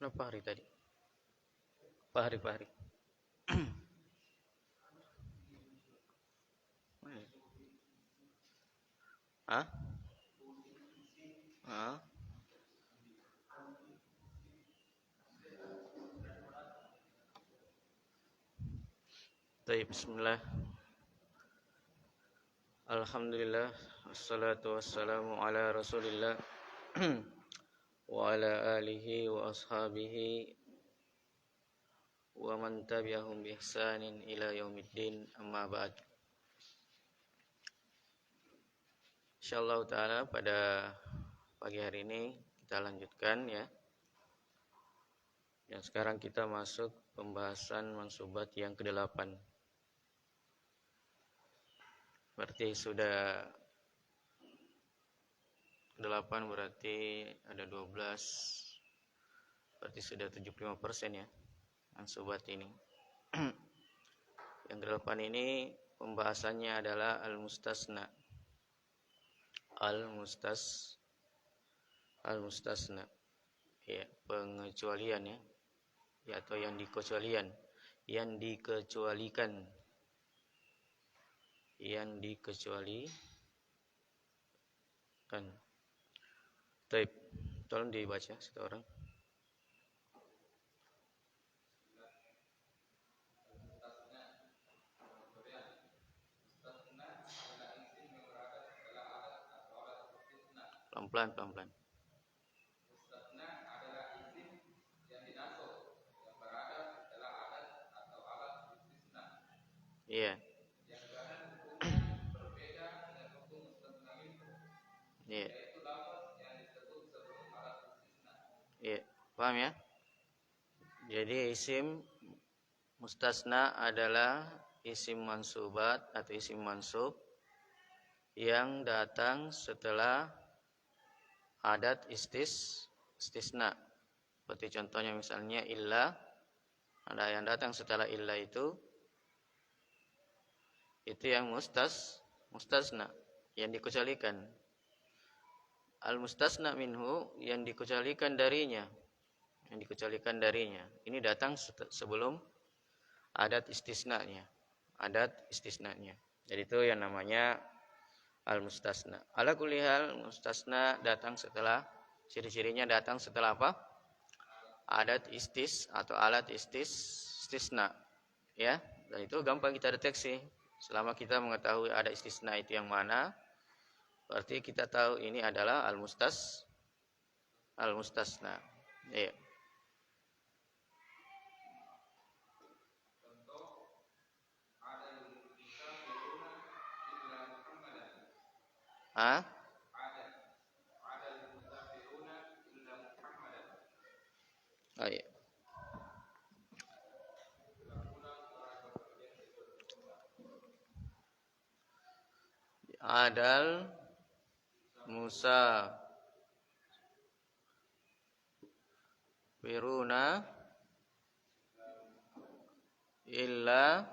Apa hari tadi? Pak hari. Hah? Hah? Baik, bismillah. Alhamdulillah, wassalatu wassalamu ala Rasulillah wa ala alihi wa ashabihi wa man tabi'ahum bi ihsanin ila yaumiddin, amma ba'd. Insyaallah taala pada pagi hari ini kita lanjutkan ya. Dan sekarang kita masuk pembahasan mansubat yang ke-8. Berarti sudah 8, berarti ada 12. Berarti sudah 75% ya mansubat ini. Yang ke-8 ini pembahasannya adalah al-mustasna. Al-mustasna. Ya, pengecualian ya. Ya, atau yang dikecualikan. Yang dikecualikan. Baik, tolong dibaca satu orang. Pelan-pelan. Mustasna adalah isim yang dinasab yang beradat adalah adat atau alat istisna. Iya. Yang bahan hukumnya berbeda dengan hukum mustasna minhu. Iya. Yaitu lafaz yang disebut sebelum alat istisna. Iya, paham ya? Jadi isim mustasna adalah isim mansubat atau isim mansub yang datang setelah adat istisna. Seperti contohnya misalnya illa, ada yang datang setelah illa itu yang mustasna, yang dikecualikan. Al-mustasna minhu, yang dikecualikan darinya. Ini datang sebelum adat istisnanya. Jadi itu yang namanya al-mustasna. Ala kulli hal, mustasna datang setelah, ciri-cirinya datang setelah apa? Adat atau alat istisna. Ya, dan itu gampang kita deteksi. Selama kita mengetahui adat istisna itu yang mana, berarti kita tahu ini adalah al-mustasna. Ya. Hah? Oh, iya. Adal musafiruna illa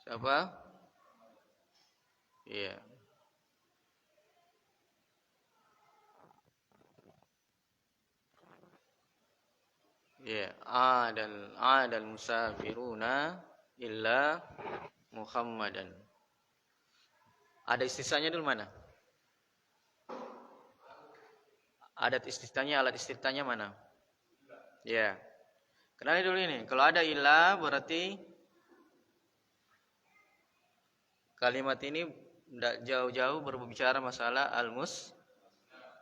siapa? Iya. Ya, adal musafiruna illa Muhammadan. Ada istisnanya dulu mana? Alat istisnanya mana? Ya. Kenali dulu ini. Kalau ada illa berarti kalimat ini tidak jauh-jauh berbicara masalah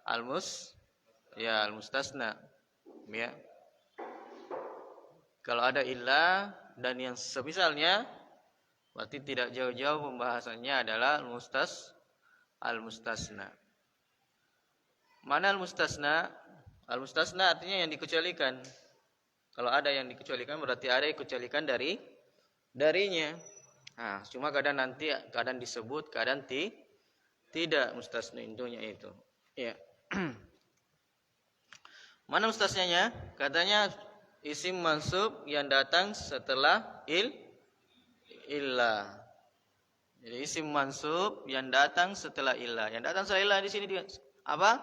al-mustasna. Ya. Kalau ada illa dan yang semisalnya, berarti tidak jauh-jauh pembahasannya adalah al-mustasna. Mana al-mustasna? Al-mustasna artinya yang dikecualikan. Kalau ada yang dikecualikan berarti ada yang dikecualikan darinya. Nah, cuma kadang disebut, kadang tidak mustasna intinya itu. Ya. Mana mustasnanya? Katanya isim mansub yang datang setelah illa. Jadi isim mansub yang datang setelah illa. Yang datang setelah illa di sini apa?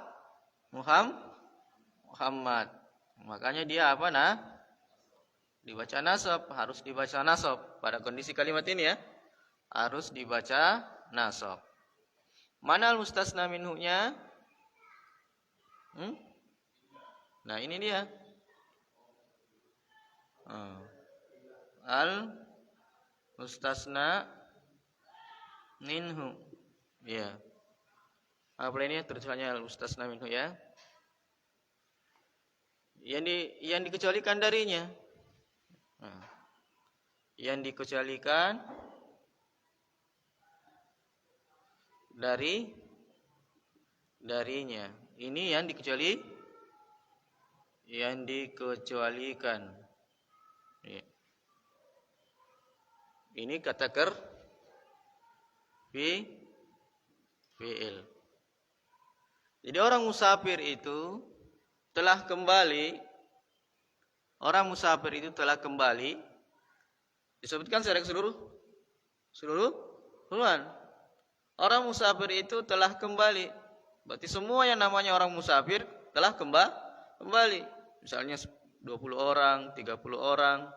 Muhammad. Makanya dia apa nah? Dibaca nasab, harus dibaca nasab. Pada kondisi kalimat ini ya, harus dibaca nasab. Mana al-mustasna minhu-nya? Nah, ini dia. Al-mustasna minhu. Ya. Apa ini terjemahnya al-mustasna minhu ya? Yang dikecualikan darinya. Yang dikecualikan darinya. Ini yang dikecualikan. Ya. Ini kata fi'il. Jadi orang musafir itu telah kembali. Orang musafir itu telah kembali. Disebutkan secara keseluruhan. Orang musafir itu telah kembali. Berarti semua yang namanya orang musafir telah kembali. Misalnya 20 orang, 30 orang.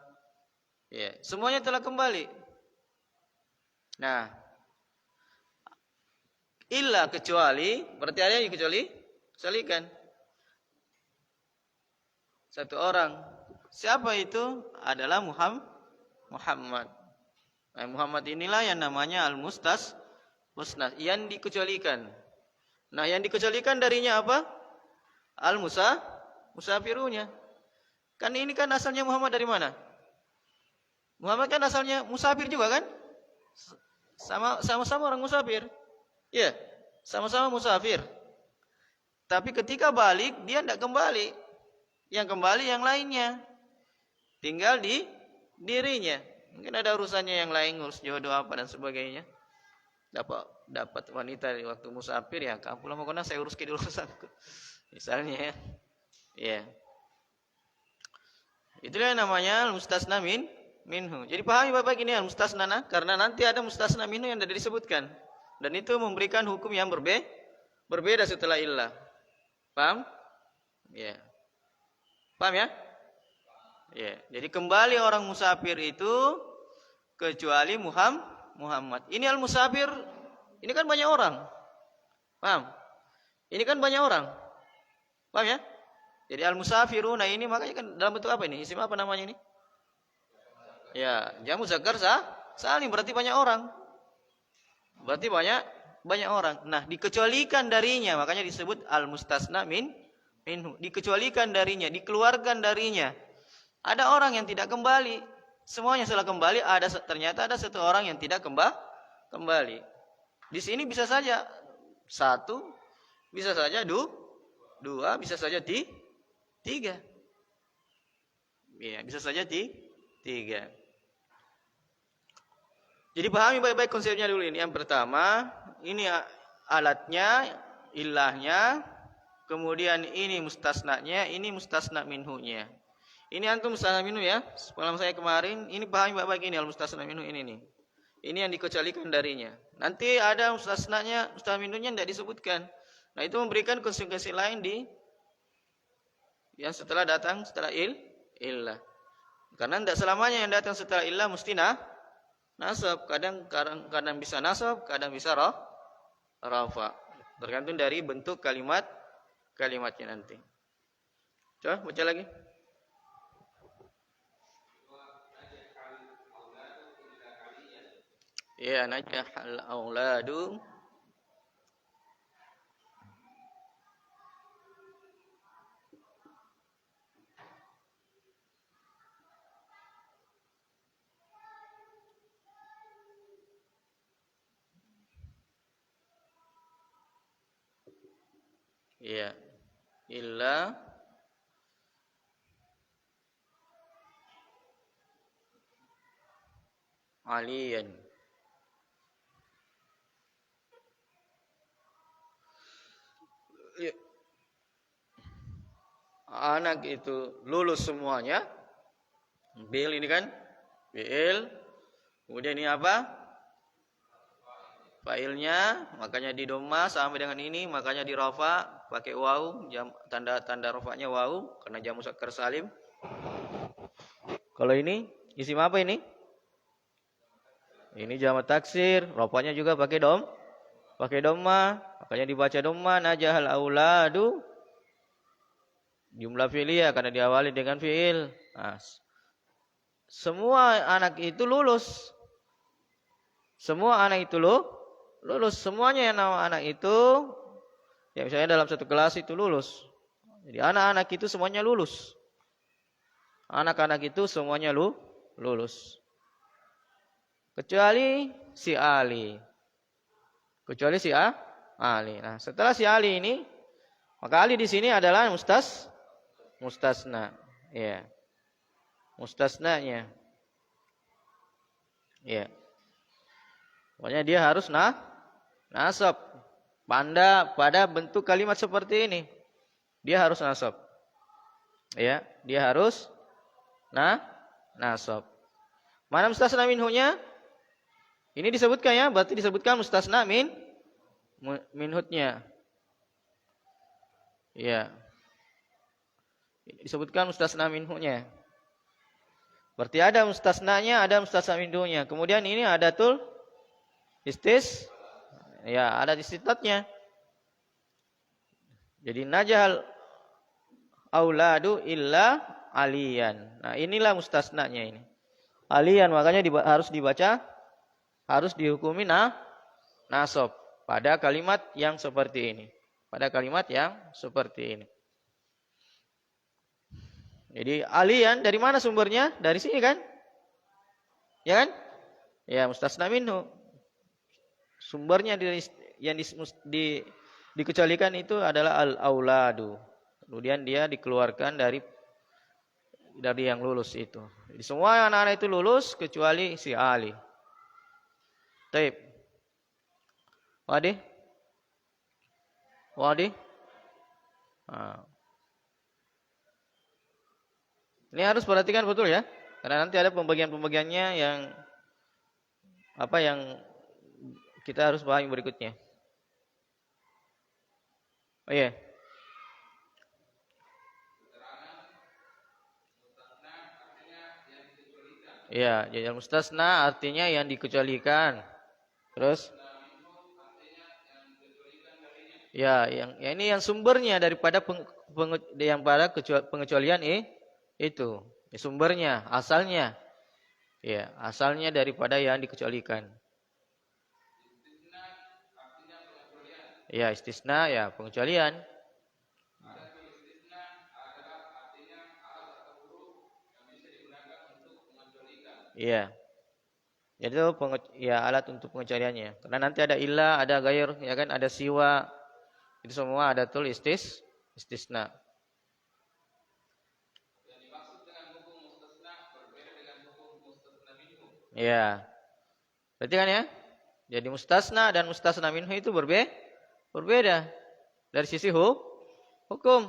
Ya, semuanya telah kembali. Nah, illa kecuali, berarti ada yang kecualikan. Satu orang. Siapa itu? Adalah Muhammad. Nah, Muhammad inilah yang namanya al-mustasna, yang dikecualikan. Nah, yang dikecualikan darinya apa? Musafirunya. Kan ini kan asalnya Muhammad dari mana? Muhammad kan asalnya musafir juga kan? Sama-sama orang musafir. Ya, sama-sama musafir. Tapi ketika balik dia tidak kembali. Yang kembali yang lainnya. Tinggal di dirinya. Mungkin ada urusannya yang lain, ngurus jodoh apa dan sebagainya. Dapat wanita di waktu musafir, ya kamu pulang mau saya urus dulu urusanku. Misalnya ya. Ya. Itulah yang namanya al-mustasna minhu. Jadi pahami Bapak ini al-mustasna, karena nanti ada mustasna minhu yang tidak disebutkan. Dan itu memberikan hukum yang berbeda setelah illah. Paham? Ya. Paham ya? Ya. Jadi kembali orang musafir itu kecuali Muhammad. Ini al-musafir, ini kan banyak orang. Paham? Ini kan banyak orang. Paham ya? Jadi al-musafiruna ini makanya kan dalam bentuk apa ini? Isim apa namanya ini? Ya, jamu zakar salim, berarti banyak orang. Berarti banyak orang. Nah, dikecualikan darinya, makanya disebut al-mustasna minhu. Dikecualikan darinya, dikeluarkan darinya. Ada orang yang tidak kembali. Semuanya setelah kembali, ternyata ada satu orang yang tidak kembali. Di sini bisa saja satu, bisa saja dua, bisa saja tiga. Ya, bisa saja tiga. Jadi pahami baik-baik konsepnya dulu ini. Yang pertama, ini alatnya, ilahnya, kemudian ini mustasnanya, ini mustasna minhunya. Ini antum mustasna minhu ya. Pengalaman saya kemarin, ini pahami baik-baik ini al-mustasna minhu ini nih. Ini yang dikecualikan darinya. Nanti ada mustasnanya, mustasna minhunya tidak disebutkan. Nah, itu memberikan konsekuensi lain yang setelah datang setelah illah. Karena tidak selamanya yang datang setelah illah mesti nasab. Kadang bisa nasab, kadang bisa rafa. Tergantung dari bentuk kalimatnya nanti. Coba baca lagi. Ya, najahal auladu ya illa aliyan. Ya. Anak itu lulus semuanya. Bil ini kan? Bil. Kemudian ini apa? Failnya, makanya di doma sampai dengan ini, makanya di rafa. pakai waw, tanda rofaknya waw karena jamu muzakkar salim. Kalau ini isim apa ini? Ini jamak taksir, rofaknya juga pakai dhamma, makanya dibaca dhamma. Najahal auladu, jumlah fi'liyah karena diawali dengan fi'il. Nah, semua anak itu lulus. Semua anak itu lulus. Semuanya yang nama anak itu, ya misalnya dalam satu kelas itu lulus. Jadi anak-anak itu semuanya lulus. Anak-anak itu semuanya lulus. Kecuali si Ali. Ali. Nah, setelah si Ali ini, maka Ali di sini adalah mustasna. Ya. Mustasnanya. Ya. Pokoknya dia harus nasab. Pada bentuk kalimat seperti ini. Dia harus nasab. Ya, dia harus nasab. Mana mustasna minhunya? Ini disebutkan ya, berarti disebutkan mustasna minhutnya. Ya. Disebutkan mustasna minhunya. Berarti ada mustasnanya, ada mustasna minhunya. Kemudian ini ada ya, ada istitatnya. Jadi najahal auladu illa aliyan. Nah, inilah mustasnanya ini. Aliyan makanya harus dihukumi nasab pada kalimat yang seperti ini. Jadi aliyan dari mana sumbernya? Dari sini kan? Ya kan? Ya, mustasna minhu. Sumbernya dikecualikan itu adalah al-auladu. Kemudian dia dikeluarkan dari yang lulus itu. Jadi semua anak-anak itu lulus kecuali si Ali. Taib. Wadi? Nah. Ini harus perhatikan betul ya. Karena nanti ada pembagian-pembagiannya yang kita harus pahami berikutnya. Oh iya. Iya, jadi mustasna artinya yang dikecualikan. Terus? Ya, yang ini yang sumbernya daripada pengecualian itu. Sumbernya, asalnya. Ya, asalnya daripada yang dikecualikan. Ya, istisna ya pengecualian. Iya. Jadi itu alat untuk pengecualiannya. Karena nanti ada illa, ada ghair, ya kan, ada siwa. Itu semua ada istisna. Yang dimaksud dengan hukum mustasna berbeda dengan hukum mustasna minhu. Iya. Berarti kan ya? Jadi mustasna dan mustasna minhu itu berbeda dari sisi hukum.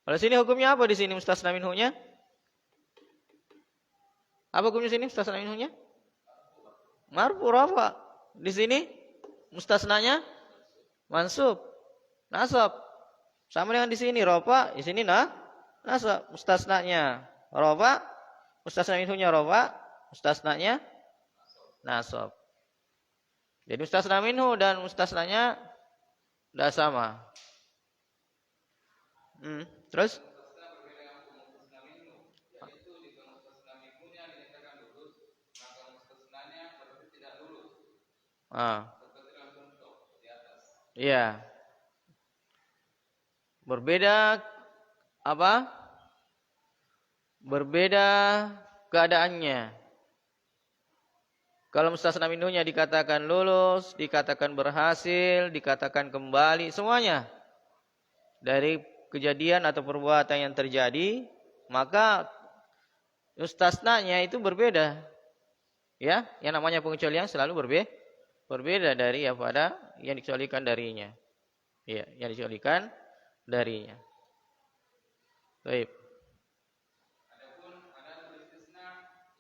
Kalau sini hukumnya apa di sini mustasna minhunya? Apa hukumnya sini mustasna minhunya? Marfu rafa. Di sini mustasnanya mansub, nasab. Sama dengan di sini rafa, di sini nasab. Mustasnanya rafa, mustasna minhunya rafa, mustasnanya nasab. Jadi mustasna minhu dan mustasnanya tidak sama. Terus? Iya. Berbeda apa? Berbeda keadaannya. Kalau mustasna minhunya dikatakan lulus, dikatakan berhasil, dikatakan kembali, semuanya dari kejadian atau perbuatan yang terjadi, maka mustasnanya itu berbeda. Ya, yang namanya pengecualian selalu berbeda dari yang dikecualikan darinya. Ya, yang dikecualikan darinya. Baik. Adapun ada istisna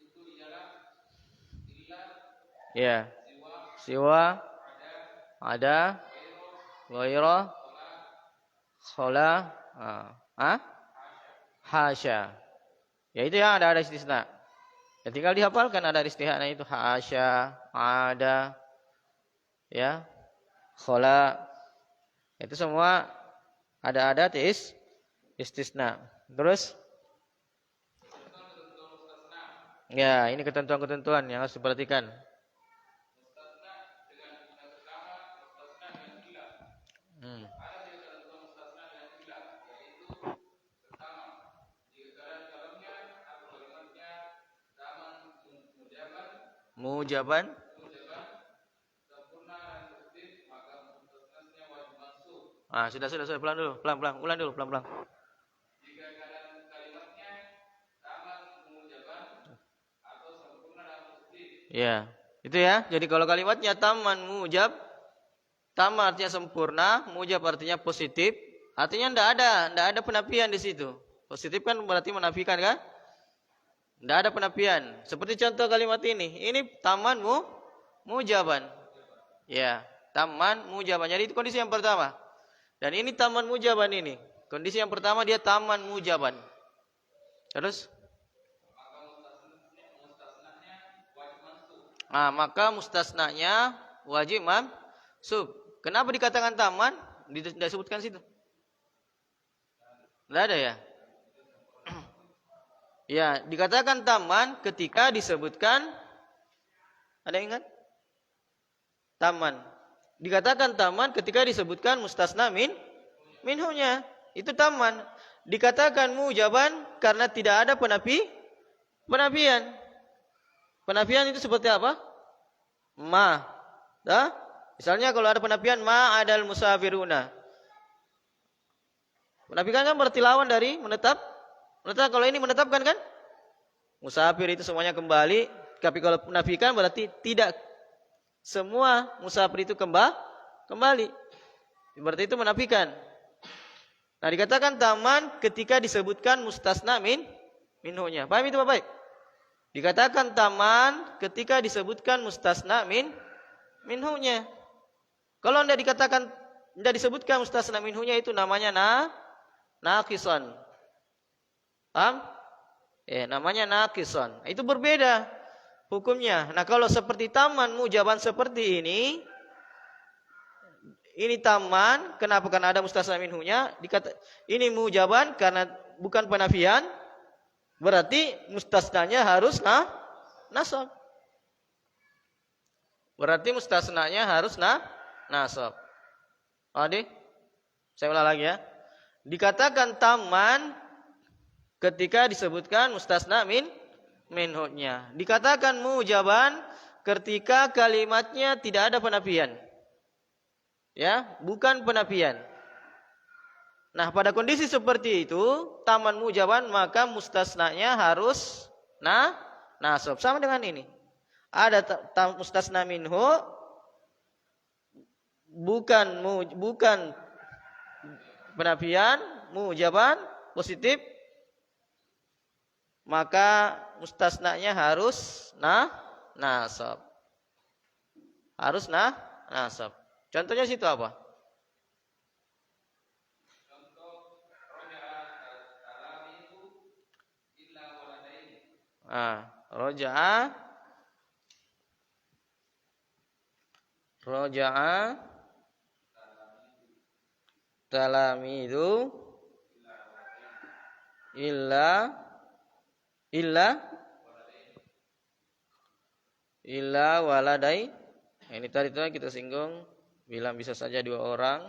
itu ialah illa, ya, siwa, ada, ghairah, Khola. Hasya. Ya itu yang ada istisna. Ya tinggal dihafalkan ada istisna itu hasya, ada, ya, khola. Itu semua ada adat istisna. Terus ya, ini ketentuan-ketentuan yang harus diperhatikan. Mujaban. Sudah pelan dulu, pelan-pelan, ulang dulu, pelan-pelan. Jika kalimatnya taman mujaban atau sempurna dan positif. Ya, itu ya. Jadi kalau kalimatnya taman mujab, taman artinya sempurna, mujab artinya positif, artinya enggak ada penafian di situ. Positif kan berarti menafikan kan? Enggak ada penafian. Seperti contoh kalimat ini. Ini taman mujaban. Ya, taman mujaban. Jadi itu kondisi yang pertama. Dan ini taman mujaban ini. Kondisi yang pertama dia taman mujaban. Terus? Maka mustasnanya wajib mansub. Kenapa dikatakan taman? Tidak disebutkan situ. Tidak ada ya? Ya, dikatakan taman ketika disebutkan. Ada yang ingat? Taman. Dikatakan taman ketika disebutkan mustasna minhunya. Itu taman. Dikatakan mujaban karena tidak ada penafian. Penafian itu seperti apa? Misalnya kalau ada penafian ma adal musafiruna. Penafian kan berarti lawan dari menetap. Kalau ini menetapkan kan? Musafir itu semuanya kembali. Tapi kalau penafikan berarti tidak semua musafir itu kembali. Berarti itu menafikan. Nah, dikatakan taman ketika disebutkan mustasna minhunya. Paham itu Bapak? Dikatakan taman ketika disebutkan mustasna minhunya. Kalau tidak disebutkan mustasna minhunya itu namanya naqisan. Paham? Namanya naqisan. Itu berbeda hukumnya. Nah, kalau seperti taman mujaban seperti ini taman, kenapa? Karena ada mustasna minhunya. Ini mujaban karena bukan penafian. Berarti mustasnanya harus nasab. Berarti mustasnanya harus nasab. Adik, saya ulang lagi ya. Dikatakan taman ketika disebutkan mustasna minhunya. Dikatakan mujaban ketika kalimatnya tidak ada penafian. Ya, bukan penafian. Nah, pada kondisi seperti itu, taman mujaban maka mustasnanya harus nasab. Sama dengan ini. Ada mustasna minhu bukan penafian, mujaban positif, maka mustasnanya harus nasab. Harus nasab. Contohnya situ apa? Roja'a talamidu illa waladai. Ini tadi kita singgung bilang bisa saja 2 orang.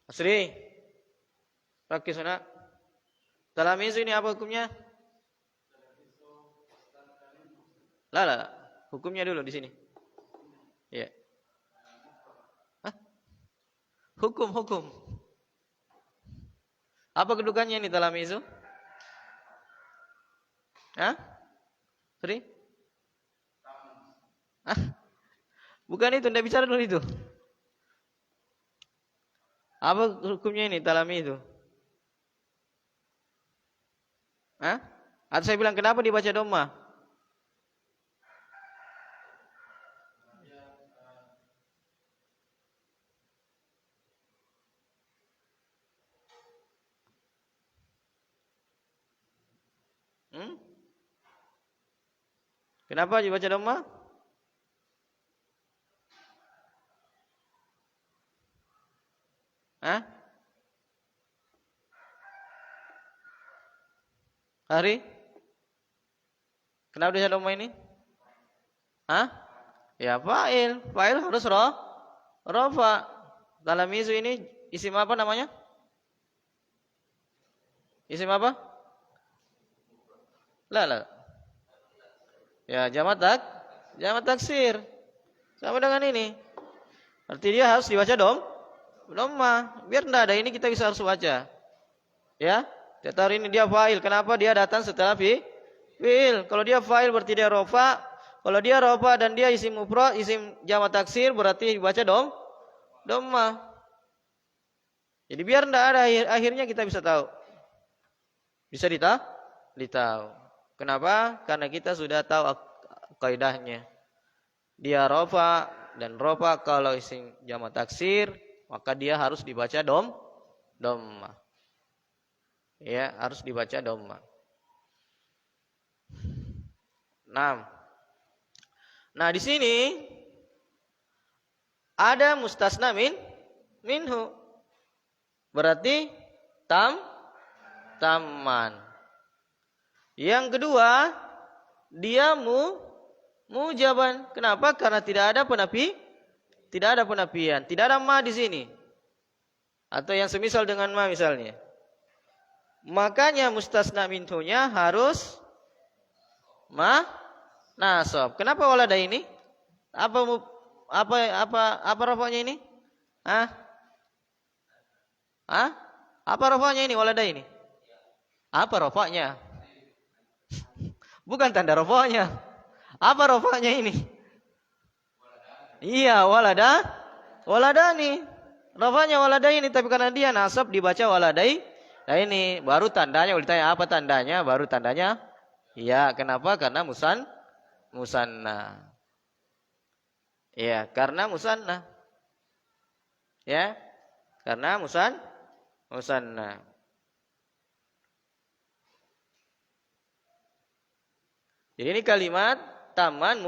Asri, pakai sana. Talamizu ini apa hukumnya? Lah. Hukumnya dulu di sini. Ya. Hukum. Apa kedudukannya ini talamizu? Sorry? Bukan itu, tidak bicara dulu itu. Apa hukumnya ini talamizu? Atau saya bilang kenapa dibaca dhamma? Kenapa dibaca dhamma? Hah? Hari? Kenapa dibaca dhamma ini? Hah? Ya fa'il. Fa'il harus rofa. Dalam isu ini isim apa namanya? Isim apa? La. Ya jamak taksir. Sama dengan ini. Arti dia harus dibaca dhamma. Biar enggak ada ini kita bisa harus baca. Ya. Tetar ini dia fa'il. Kenapa dia datang setelah fi'il? Kalau dia fa'il berarti dia rofa. Kalau dia rofa dan dia isim mufrad, isim jamak taksir berarti dibaca dhamma. Jadi biar enggak ada akhirnya kita bisa tahu. Bisa ditahu. Kenapa? Karena kita sudah tahu kaidahnya. Dia rofa dan rofa kalau isim jamak taksir maka dia harus dibaca dhamma. Ya, harus dibaca dhamma. 6. Nah, di sini ada mustasna minhu. Berarti taman. Yang kedua, dia mujaban. Kenapa? Karena tidak ada penafian. Tidak ada ma di sini. Atau yang semisal dengan ma misalnya. Makanya mustasna minhunya harus nasab. Kenapa walada ini? Apa rafanya ini? Apa rafanya ini walada ini? Apa rafanya? Bukan tanda rafanya. Apa rafanya ini? Iya, waladani. Rafanya walada ini, tapi karena dia nasab dibaca waladai. Nah ini baru tandanya. Ditanya apa tandanya? Baru tandanya. Iya, kenapa? Karena musanna. Ya, karena musanna. Ya, karena musanna. Jadi ini kalimat taman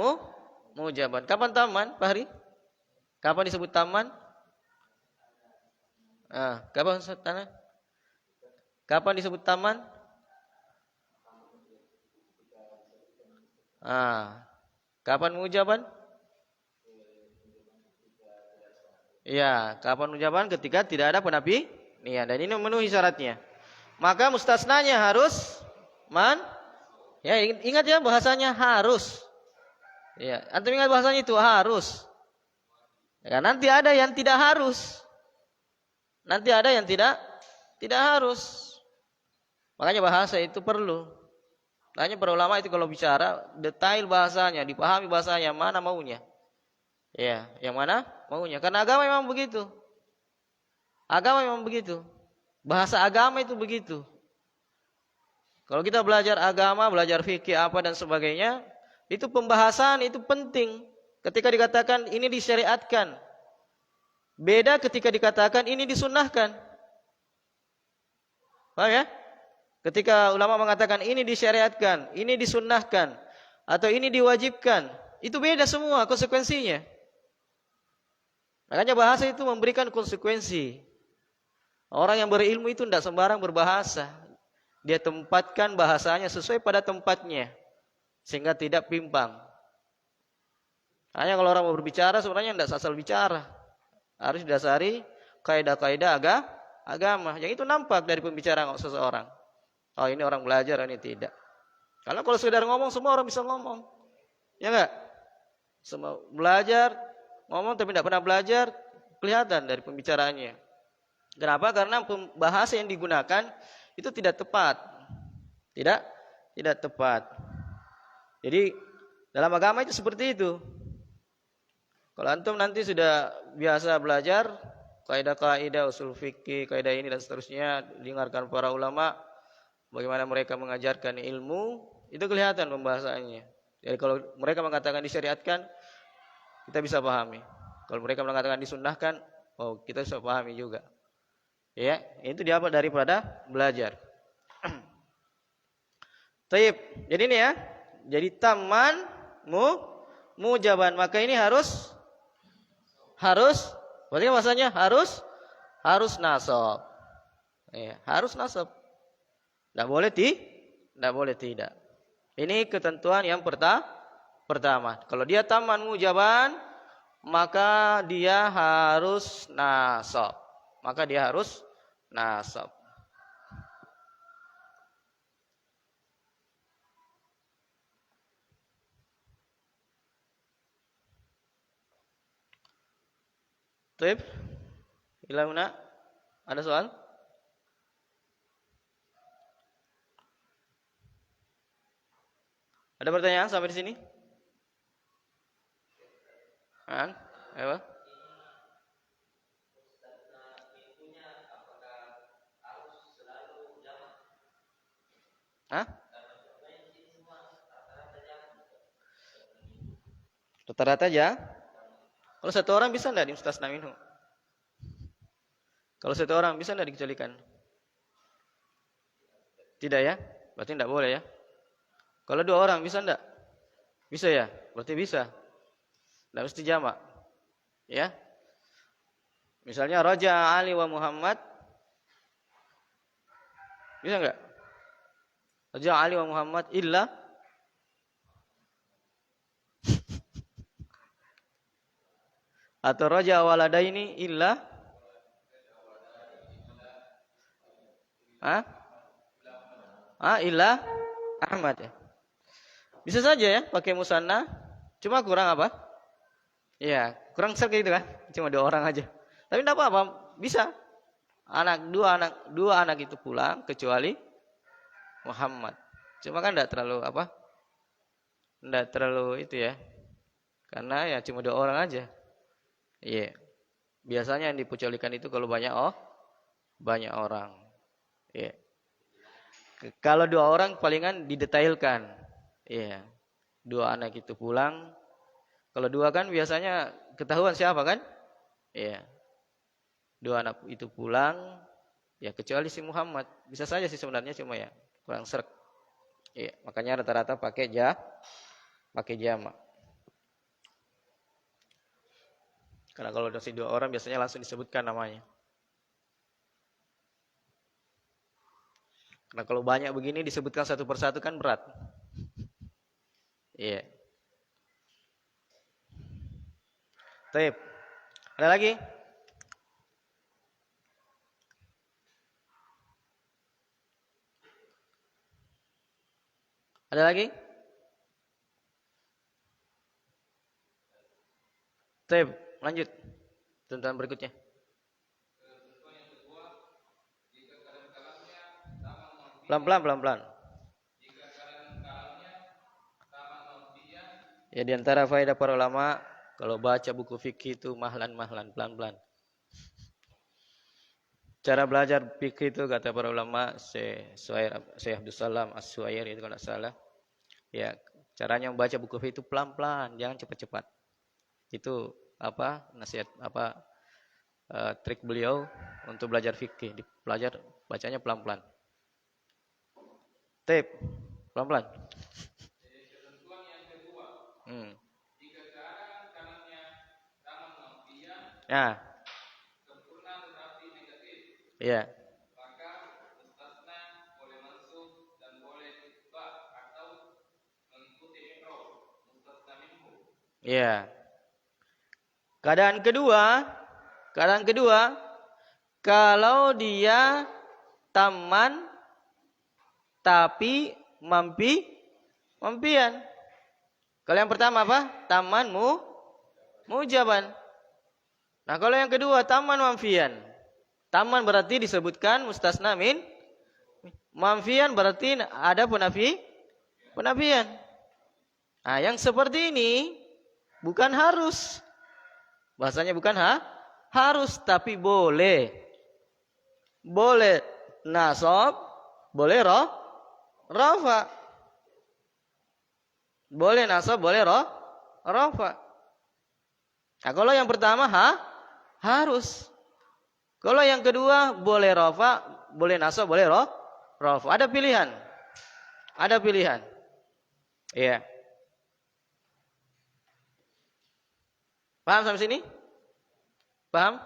mujaban. Kapan taman, Pak Hari? Kapan disebut taman? Kapan disebut taman? Kapan mujaban? Ya, kapan mujaban? Ketika tidak ada penafian. Dan ini memenuhi syaratnya. Maka mustasnanya harus Ya, ingat ya bahasanya harus. Ya, antum ingat bahasanya itu harus. Ya, nanti ada yang tidak harus. Nanti ada yang tidak harus. Makanya bahasa itu perlu. Makanya para ulama itu kalau bicara detail bahasanya, dipahami bahasanya mana maunya. Ya, yang mana maunya. Karena agama memang begitu. Bahasa agama itu begitu. Kalau kita belajar agama, belajar fikih apa dan sebagainya, itu pembahasan itu penting. Ketika dikatakan ini disyariatkan. Beda ketika dikatakan ini disunnahkan. Paham ya? Ketika ulama mengatakan ini disyariatkan, ini disunnahkan, atau ini diwajibkan, itu beda semua konsekuensinya. Makanya bahasa itu memberikan konsekuensi. Orang yang berilmu itu tidak sembarang berbahasa. Dia tempatkan bahasanya sesuai pada tempatnya. Sehingga tidak pimpang. Hanya kalau orang mau berbicara sebenarnya tidak asal bicara. Harus didasari kaidah-kaidah agama. Yang itu nampak dari pembicaraan seseorang. Oh ini orang belajar, ini tidak. Karena kalau sekedar ngomong semua orang bisa ngomong. Ya enggak? Semua belajar, ngomong tapi tidak pernah belajar, kelihatan dari pembicaraannya. Kenapa? Karena bahasa yang digunakan itu tidak tepat. Tidak tepat. Jadi dalam agama itu seperti itu. Kalau antum nanti sudah biasa belajar kaidah-kaidah usul fikih, kaidah ini dan seterusnya, dengarkan para ulama bagaimana mereka mengajarkan ilmu, itu kelihatan pembahasannya. Jadi kalau mereka mengatakan disyariatkan, kita bisa pahami. Kalau mereka mengatakan disunnahkan, oh kita bisa pahami juga. Ya, itu dia daripada belajar. Taib. Jadi ini ya. Jadi taman mujaban. Maka ini harus berarti maksudnya harus nasab. Ya, harus nasab. Tidak boleh tidak. Ini ketentuan yang pertama. Kalau dia taman mujaban, maka dia harus nasab. Baik. Ila huna? Ada soal? Ada pertanyaan sampai di sini? Ayo. Rata-rata aja. Kalau satu orang bisa enggak mustasna minhu? Kalau satu orang bisa enggak dikecualikan? Tidak ya? Berarti enggak boleh ya? Kalau dua orang bisa enggak? Bisa ya? Berarti bisa. Enggak mesti jamak. Ya? Misalnya Raja Ali wa Muhammad. Bisa enggak? Raja Ali wa Muhammad illa atau Raja waladaini illa illa Ahmad ya. Bisa saja ya pakai musanna, cuma kurang apa? Ya, kurang sekali gitu kan. Cuma dua orang aja. Tapi enggak apa-apa, bisa. Dua anak itu pulang kecuali Muhammad. Cuma kan enggak terlalu apa? Enggak terlalu itu ya. Karena ya cuma dua orang aja. Iya. Biasanya yang dikecualikan itu kalau banyak orang. Iya. Kalau dua orang palingan didetailkan. Iya. Dua anak itu pulang. Kalau dua kan biasanya ketahuan siapa kan? Iya. Dua anak itu pulang, ya kecuali si Muhammad. Bisa saja sih sebenarnya cuma ya kurang srek. Iya, makanya rata-rata pakai jamak. Karena kalau masih dua orang biasanya langsung disebutkan namanya. Karena kalau banyak begini disebutkan satu persatu kan berat. Iya. Taib. Ada lagi? Ada lagi? Taib. Lanjut. Tentang berikutnya. Pelan-pelan. Ya di antara faedah para ulama kalau baca buku fikih itu mahlan pelan-pelan. Cara belajar fikih itu kata para ulama Syekh Abdul Salam As-Suair itu kalau tidak salah. Ya, caranya membaca buku fikih itu pelan-pelan, jangan cepat-cepat. Itu nasihat trik beliau untuk belajar fikih, bacanya pelan-pelan. Tip, pelan-pelan. Ketentuan yang kedua, jika keadaan kanannya taman mampian, sempurna tetapi negatif, maka mustasna boleh mansub dan boleh ba atau mengikuti i'rab mustasna minhu. Ya. Keadaan kedua, kalau dia taman tapi mampian. Kalau yang pertama apa? Taman mujaban. Nah, kalau yang kedua taman mampian. Taman berarti disebutkan mustasna min. Mampian berarti ada penafian. Nah, yang seperti ini bukan harus. Bahasanya bukan harus tapi boleh. Boleh nasab, boleh rafa. Boleh nasab, boleh rafa. Nah, kalau yang pertama harus. Kalau yang kedua boleh rafa, boleh nasab, boleh rafa. Ada pilihan. Iya. Paham sampai sini? Paham?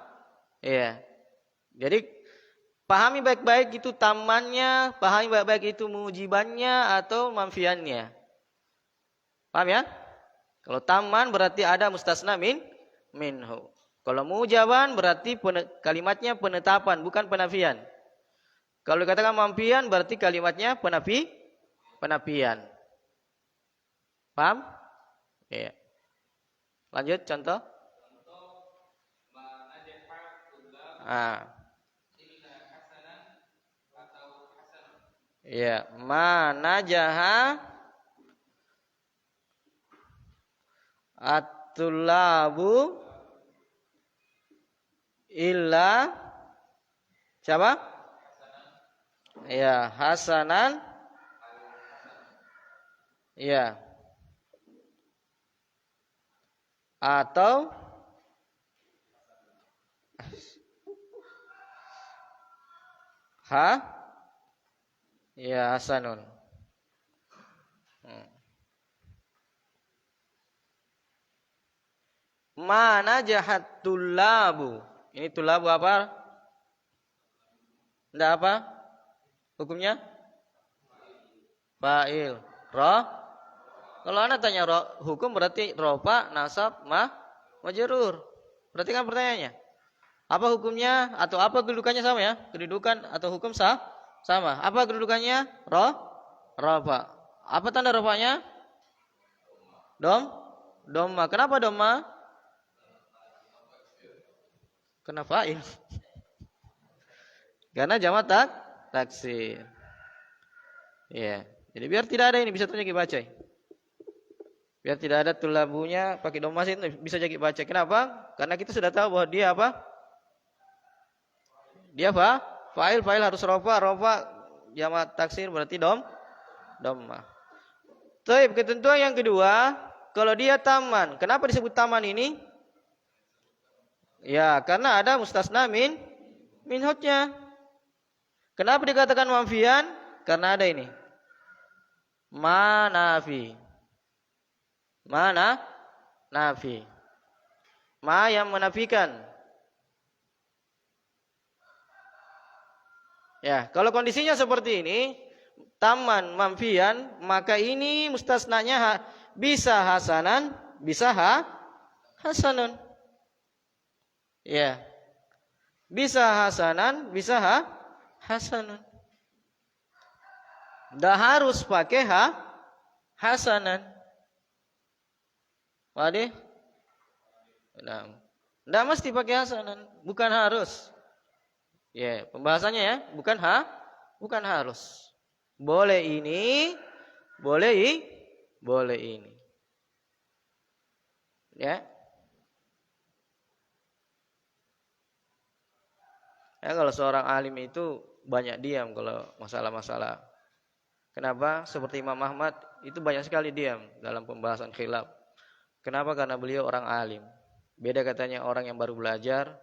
Iya. Jadi pahami baik-baik itu tamannya, pahami baik-baik itu mujibannya atau manfiannya. Paham ya? Kalau taman berarti ada mustasna minhu. Kalau mujaban berarti kalimatnya penetapan, bukan penafian. Kalau dikatakan manfian berarti kalimatnya penafian. Paham? Iya. Lanjut contoh. Ya, mana jaha at-tullabu illa siapa? Ya, hasanan. Ya. Atau ya hasanun. Mana jahat tullabu? Ini tullabu apa? Enggak apa? Hukumnya? Fa'il. Kalau anda tanya hukum berarti rofa, nasab, majrur. Perhatikan pertanyaannya. Apa hukumnya atau apa kedudukannya sama ya? Kedudukan atau hukum sama. Apa kedudukannya? Rofa. Apa tanda rofanya? Domma. Kenapa domma? Kenapa fa'il? Karena jamak taksir. Ya. Jadi biar tidak ada ini bisa tunjuk baca. Biar tidak ada tulabunya pakai domma itu bisa jadi baca. Kenapa? Karena kita sudah tahu bahwa dia apa? Dia apa? Fa'il harus rofa jamak taksir berarti domma. Taib, ketentuan yang kedua, kalau dia taman. Kenapa disebut taman ini? Ya, karena ada mustasna minhutnya. Kenapa dikatakan manfian? Karena ada ini. Nafi. Ma yang menafikan. Ya, kalau kondisinya seperti ini, taman manfian, maka ini mustasnanya bisa hasanan, bisa hasanun. Ya. Bisa hasanan, bisa hasanun. Dah harus pakai hasanan. Wadih? Nah, enggak mesti pakai hasanan, bukan harus. Ya, pembahasannya ya, bukan harus. Boleh ini, boleh ini. Ya. Ya, kalau seorang alim itu banyak diam kalau masalah-masalah. Kenapa? Seperti Imam Ahmad itu banyak sekali diam dalam pembahasan khilaf. Kenapa? Karena beliau orang alim. Beda katanya orang yang baru belajar.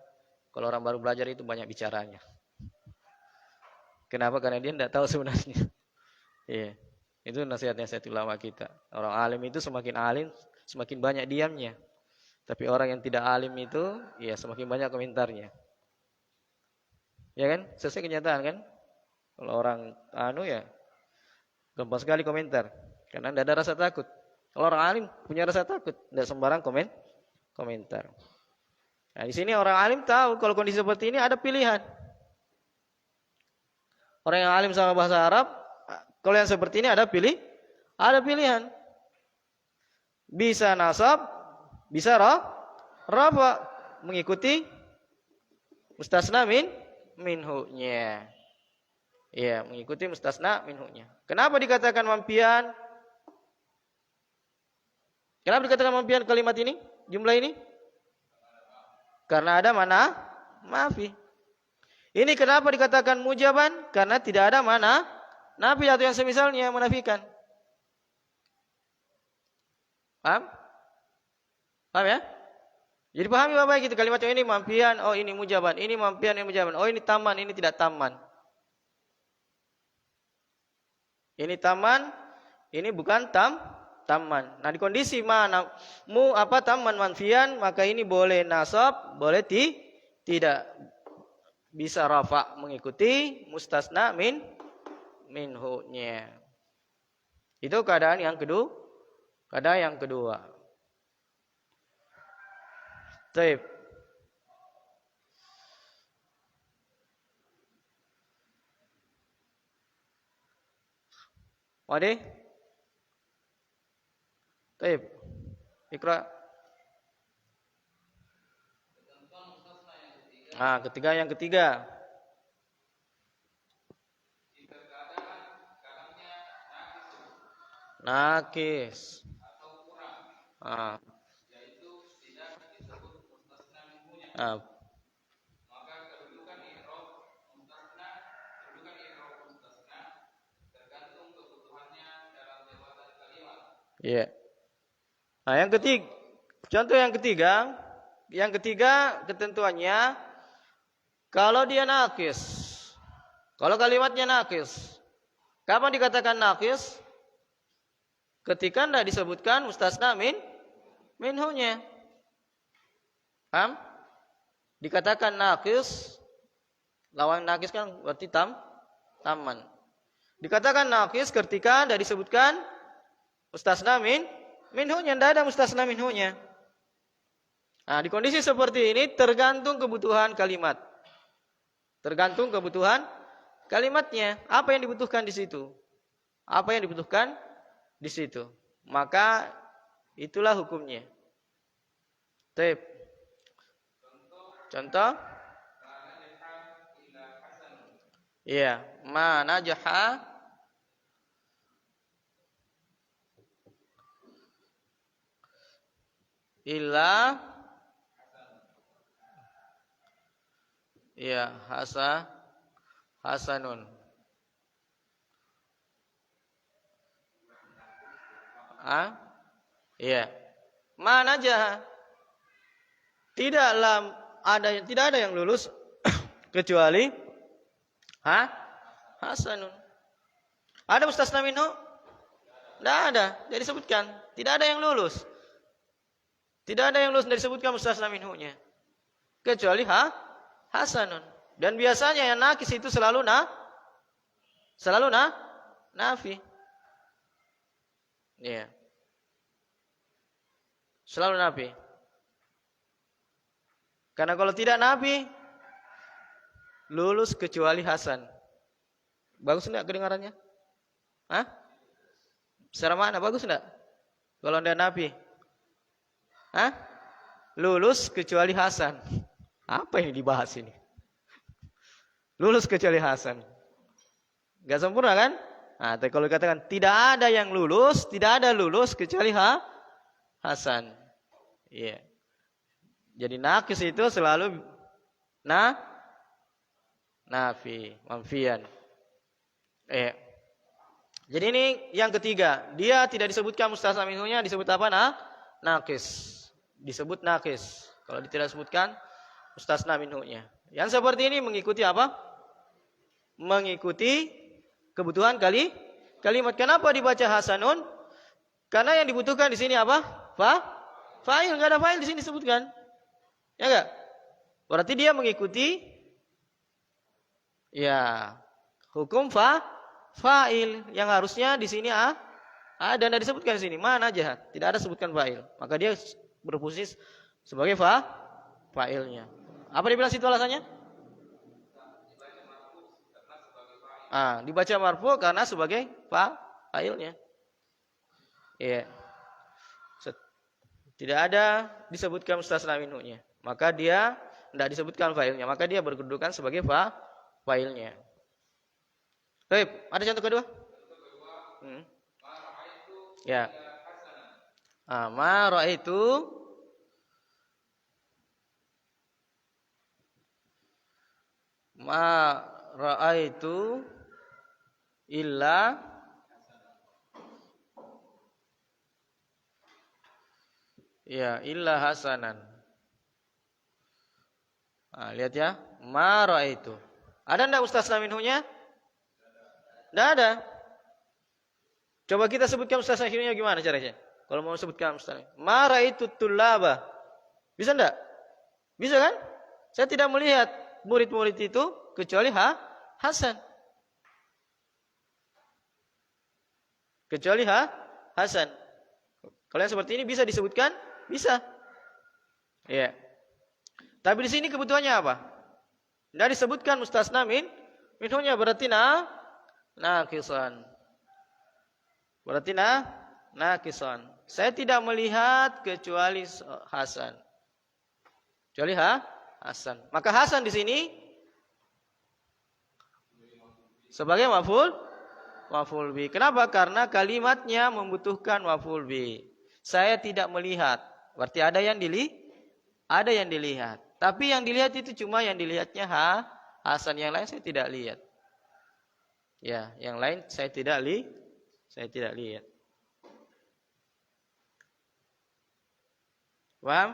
Kalau orang baru belajar itu banyak bicaranya. Kenapa? Karena dia tidak tahu sebenarnya. Iya. Itu nasihatnya Sayyidul Ulama kita. Orang alim itu semakin alim, semakin banyak diamnya. Tapi orang yang tidak alim itu, ya semakin banyak komentarnya. Ya kan? Sesuai kenyataan kan? Kalau orang ya gampang sekali komentar. Karena tidak ada rasa takut. Kalau orang alim punya rasa takut, tidak sembarang komentar. Nah, di sini orang alim tahu kalau kondisi seperti ini ada pilihan. Orang yang alim sama bahasa Arab, kalau yang seperti ini ada pilihan. Bisa nasab, bisa rafa, mengikuti mustasna minhu-nya. Ya, mengikuti mustasna minhu-nya. Kenapa dikatakan manfian? Kenapa dikatakan manfian kalimat ini? Jumlah ini? Karena ada mafi. Ini kenapa dikatakan mujaban? Karena tidak ada nafi atau yang semisalnya menafikan. Paham? Paham ya? Jadi pahami baik-baik gitu kalimat ini manfian, oh ini mujaban, ini manfian, ini mujaban, oh ini taman, ini tidak taman. Ini taman, ini bukan tamman. Nah, di kondisi mana tamman manfian, maka ini boleh nasab, boleh tidak. Bisa rafa mengikuti mustasna minhu-nya. Itu keadaan yang kedua. Taib. Wadi? Taib. Ikra. Nah, yang ketiga. Jika kalamnya Nakis. atau kurang, Ah, yaitu tidak disebut mustasna minhunya, ah, maka kedudukan i'rab mustasna tergantung kebutuhannya dalam jabatan kalimat. iya. Nah, contoh yang ketiga ketentuannya kalau dia nakis. Kalau kalimatnya nakis. Kapan dikatakan nakis? Ketika tidak disebutkan mustasna minhunya. Paham? Dikatakan nakis, lawan nakis kan berarti taman. Dikatakan nakis ketika tidak disebutkan mustasna minhunya, tidak ada mustasna minhunya. Nah, di kondisi seperti ini tergantung kebutuhan kalimat. Tergantung kebutuhan kalimatnya. Apa yang dibutuhkan di situ? Maka itulah hukumnya. Taib. Contoh? Iya, ma najaha illa ya hasanun. Iya. Ma najaha. Tidak ada yang lulus kecuali hasanun. Ada mustasna minhu? Tidak ada. Jadi disebutkan. Tidak ada yang lulus. Tidak disebutkan mustasna minhunya. Kecuali hasanun. Dan biasanya yang nakis itu selalu nafi. Iya. Selalu nafi. Karena kalau tidak nafi, lulus kecuali hasan. Bagus enggak kedengarannya? Secara mana bagus enggak? Kalau tidak nafi? Lulus kecuali hasan. Apa yang dibahas ini? Lulus kecuali hasan. Gak sempurna kan? Nah, tapi kalau dikatakan tidak ada yang lulus, tidak ada lulus kecuali hasan. Iya. Jadi nakis itu selalu nafi, manfian. Jadi ini yang ketiga, dia tidak disebutkan mustasna minhunya, disebut apa? Nakis. Disebut nakis. Kalau tidak disebutkan mustasna minhunya. Yang seperti ini mengikuti apa? Mengikuti kebutuhan kalimat. Kenapa dibaca hasanun? Karena yang dibutuhkan di sini apa? Fa'il, enggak ada fa'il di sini disebutkan. Ya enggak? Berarti dia mengikuti hukum fa'il yang harusnya di sini ada tidak disebutkan di sini. Mana aja? Tidak ada sebutkan fa'il. Maka dia berfungsi sebagai fa'ilnya. Apa dibilang situ alasannya? Dibaca marfu karena sebagai fa'ilnya. Iya. Tidak ada disebutkan mustasna minhunya. Maka dia tidak disebutkan fa'ilnya. Maka dia berkedudukan sebagai fa'ilnya. Baik, ada contoh kedua? Ya. Ma ra'aitu illa hasanan. Lihat ya, ma ra'aitu. Ada enggak mustasna minhunya? Tidak ada. Coba kita sebutkan mustasna minhunya gimana caranya? Kalau mau sebutkan mustasna. Ma raaitu tullaba. Bisa enggak? Bisa kan? Saya tidak melihat murid-murid itu kecuali Hasan. Kecuali Hasan. Kalau yang seperti ini bisa disebutkan? Bisa. Ya. Tapi di sini kebutuhannya apa? Tidak disebutkan mustasna minhunya berarti naqisan. Berarti naqisan. Saya tidak melihat kecuali Hasan. Kecuali Hasan. Maka Hasan di sini sebagai maf'ul bi. Kenapa? Karena kalimatnya membutuhkan maf'ul bi. Saya tidak melihat. Berarti ada yang dilihat. Tapi yang dilihat itu cuma yang dilihatnya Hasan, yang lain saya tidak lihat. Ya, yang lain saya tidak lihat. Paham?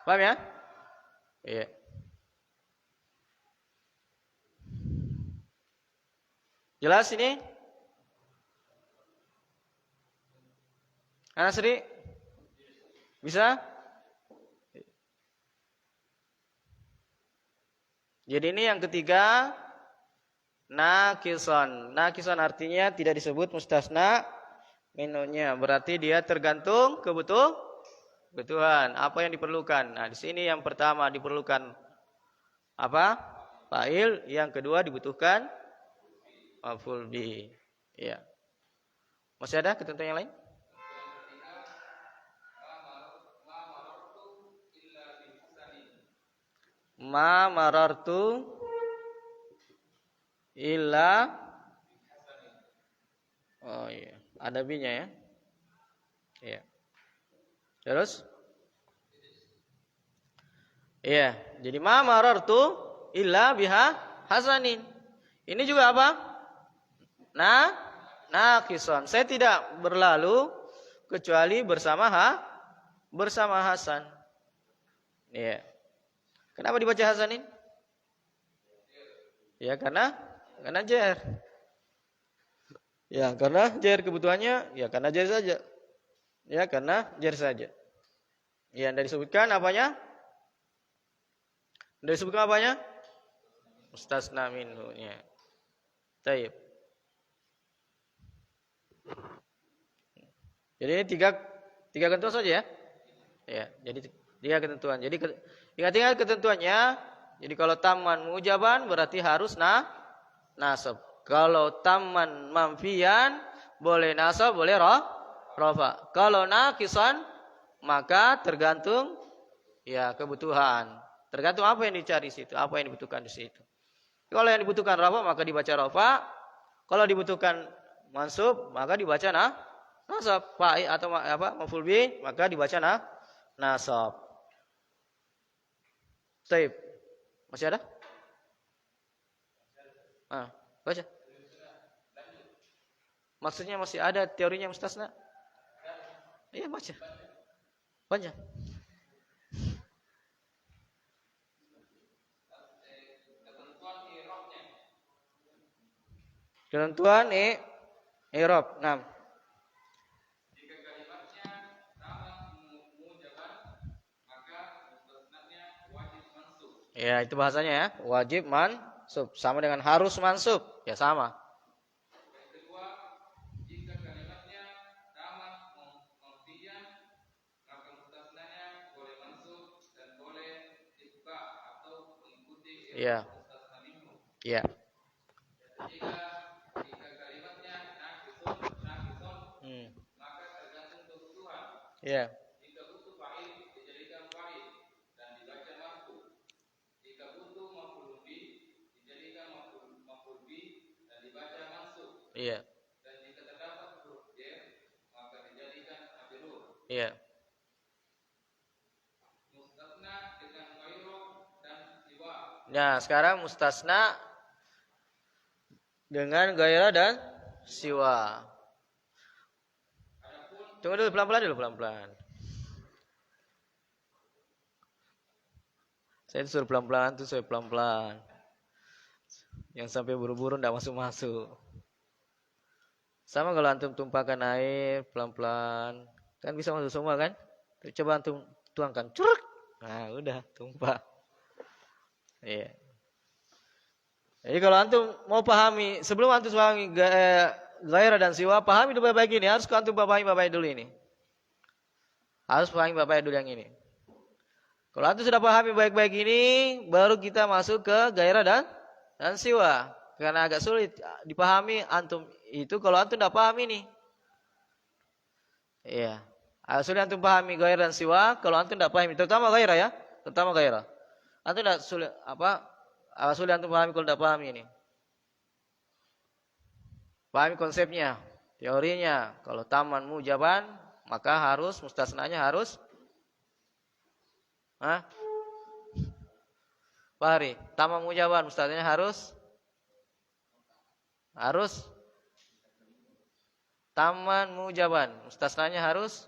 Paham ya? Iya. Jelas ini? Anak Sri? Bisa? Jadi ini yang ketiga, naqisan. Naqisan artinya tidak disebut mustasna minhunya. Berarti dia tergantung kebutuhan. Apa yang diperlukan? Nah, di sini yang pertama diperlukan apa? Fa'il. Yang kedua dibutuhkan maf'ul bi. Ya. Masih ada ketentuan yang lain? Ma marartu illa. Oh iya, ada binya ya. Iya. Terus? Iya, jadi ma marartu illa biha hasanin. Ini juga apa? Naqisan. Saya tidak berlalu kecuali bersama Hasan. Iya. Kenapa dibaca hasanin? Ya karena jar. Ya karena jar kebutuhannya, ya karena jar saja. Ya karena jar saja. Ya, dari disebutkan apanya? Dari disebutkan apanya? Mustasna minhunya. Taib. Jadi ini tiga ketentuan saja ya. Ya, jadi tiga ketentuan. Jadi ingat ketentuannya. Jadi kalau taman mujaban berarti harus nasab. Kalau taman manfian boleh nasab, boleh rafa. Kalau naqisan maka tergantung ya kebutuhan. Tergantung apa yang dicari di situ, apa yang dibutuhkan di situ. Kalau yang dibutuhkan rafa maka dibaca rafa. Kalau dibutuhkan mansub maka dibaca nasab. Fa'i atau maf'ul bi maka dibaca nasab. Taib. Masih ada? Baca. Maksudnya masih ada teorinya mustasna? Iya, baca. Baca. Ketentuan i'rab. 6. Jika kalimatnya nama mujaban, maka mustasnanya wajib mansub. Ya, itu bahasanya ya. Wajib mansub. Sama dengan harus mansub. Ya, sama. Yang kedua, jika kalimatnya nama manfiyan, maka mustasnanya boleh mansub dan boleh itba atau mengikuti mustasna minhu. Iya. Jika kalimatnya naqisun, maka tergantung kebutuhan. Iya. Jika butuh fa'il dijadikan fa'il dan dibaca marfu. Jika butuh maf'ul bi dijadikan maf'ul bi dan dibaca mansub. Iya. Dan jika terdapat huruf jar maka dijadikan majrur. Iya. Mustasna dengan ghairu dan siwa. Nah, sekarang mustasna dengan gairah dan siwa. Tunggu dulu, pelan-pelan. Saya suruh pelan-pelan tuh, saya pelan-pelan. Yang sampai buru-buru ndak masuk-masuk. Sama kalau antum tumpahkan air pelan-pelan, kan bisa masuk semua kan? Coba antum tuangkan, curug. Nah, udah tumpah. Iya. Jadi kalau antum mau pahami, sebelum antum pahami gairah dan siwa, pahami dulu baik-baik ini. Harus antum pahami baik-baik dulu ini. Harus pahami baik-baik dulu yang ini. Kalau antum sudah pahami baik-baik ini, baru kita masuk ke gairah dan siwa. Karena agak sulit dipahami antum itu kalau antum tidak paham ini. Iya. Agak sulit antum pahami gairah dan siwa kalau antum tidak pahami, terutama gairah ya, terutama gairah. Antum tidak sulit agak sulit antum pahami kalau tidak pahami ini. Pahami konsepnya, teorinya. Kalau taman mujaban, maka harus mustasnanya harus Fahri, taman mujaban mustasnanya harus taman mujaban mustasnanya harus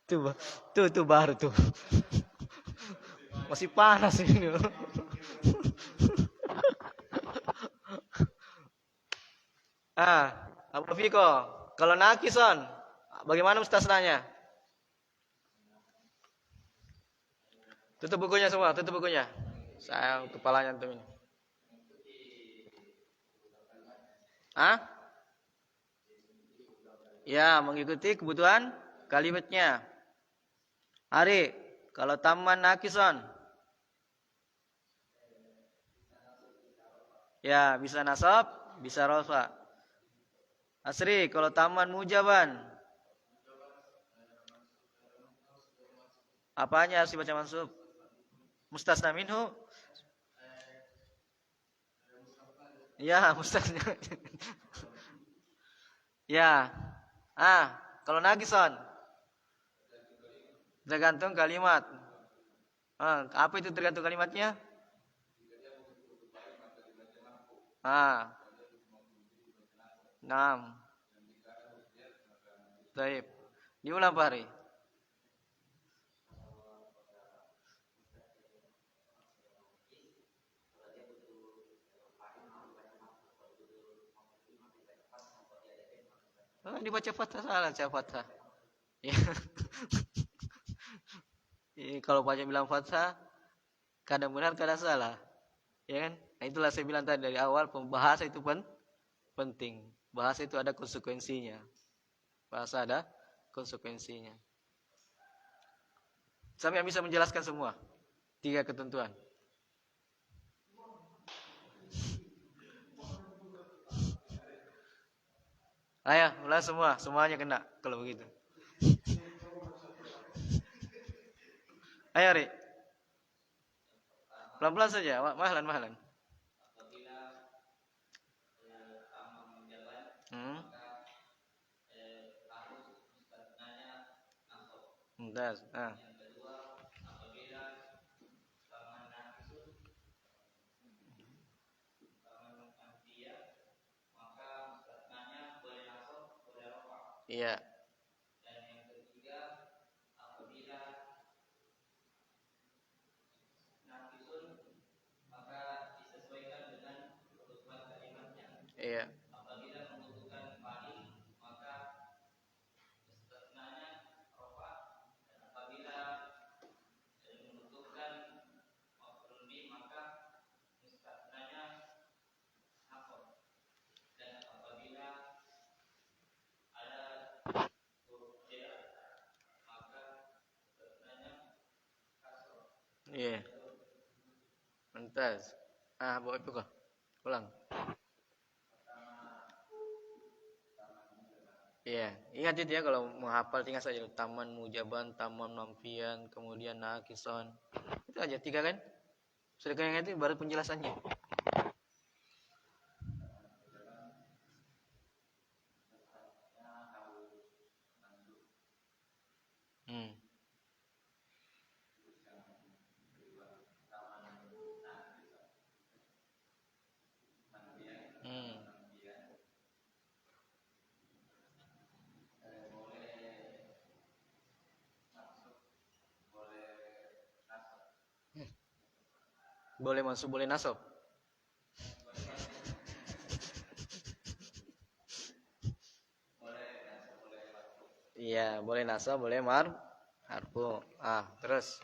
tuh baru tuh. Masih panas ini. Abu Fiko, kalau nakison, bagaimana mustasnanya? Tutup bukunya semua, tutup bukunya. Saya kepalanya antum ini. Ya, mengikuti kebutuhan kalimatnya. Ari, kalau taman nakison, ya bisa nasab, bisa rofa. Asri, kalau taman mujaban, apanya harus dibaca mansub? Mustasna minhu. Ya, mustasna. Ya. Kalau nakison, tergantung kalimat. Apa itu tergantung kalimatnya? Naam. Baik. Diulang Pak Hari. Dibaca fathah salah, baca fathah. Ya. Kalau baca bilang fathah, kadang benar, kadang salah. Ya kan? Nah, itulah saya bilang tadi dari awal, pembahasa itu penting. Bahasa itu ada konsekuensinya. Bahasa ada konsekuensinya. Sampai yang bisa menjelaskan semua 3 ketentuan. Ayo, mulai semuanya kena kalau begitu. Ayo, Ri. Pelan-pelan saja, mahalan. Mumtaz. Iya. Dan yang ketiga, apabila nafisun maka disesuaikan dengan kebutuhan kalimatnya. Iya. Apabila membutuhkan fa'il maka mustasnanya rofa, dan apabila membutuhkan maf'ul bih maka mustasnanya nasab. Dan apabila iya. Mantaz. Bawa itu kah? Ulang. Iya, ingat itu ya kalau menghafal tinggal saja taman mujaban, taman namfian, kemudian nakison. Itu aja 3 kan? Sudah kalian ingat itu baru penjelasannya. Boleh mansub, boleh nasab. Iya, boleh nasab, boleh marfu. Terus.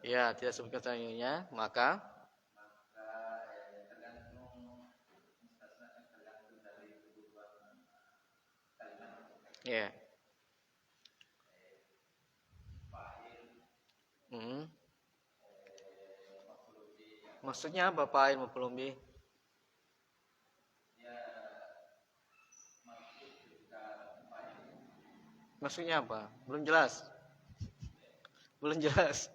Ya, tidak sebutkan selanjutnya, maka ya. Maksudnya apa fa'il maf'ul bih? Maksudnya apa? Belum jelas. Belum jelas.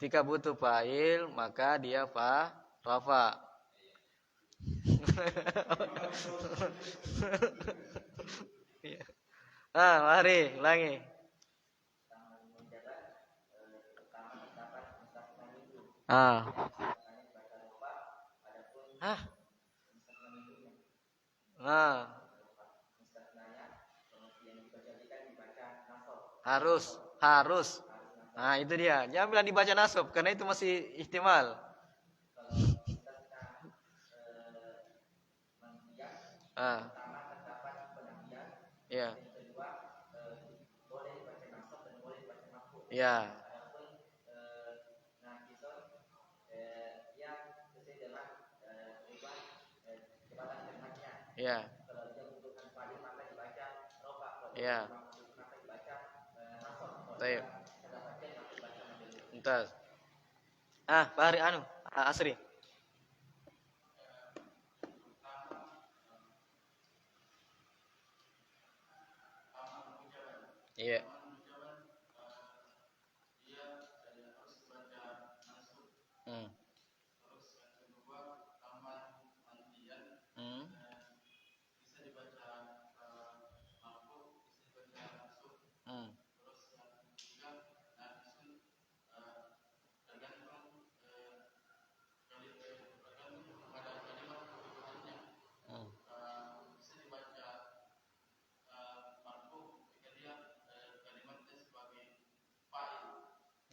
Ketika butuh fa'il, maka dia rafa. Mari ulangi. Harus. Itu dia. Jangan bilang dibaca nasab karena itu masih ihtimal. Ya. Ya. Ya. Ya. Baik. Entar. Pak Hari Asri. Iya.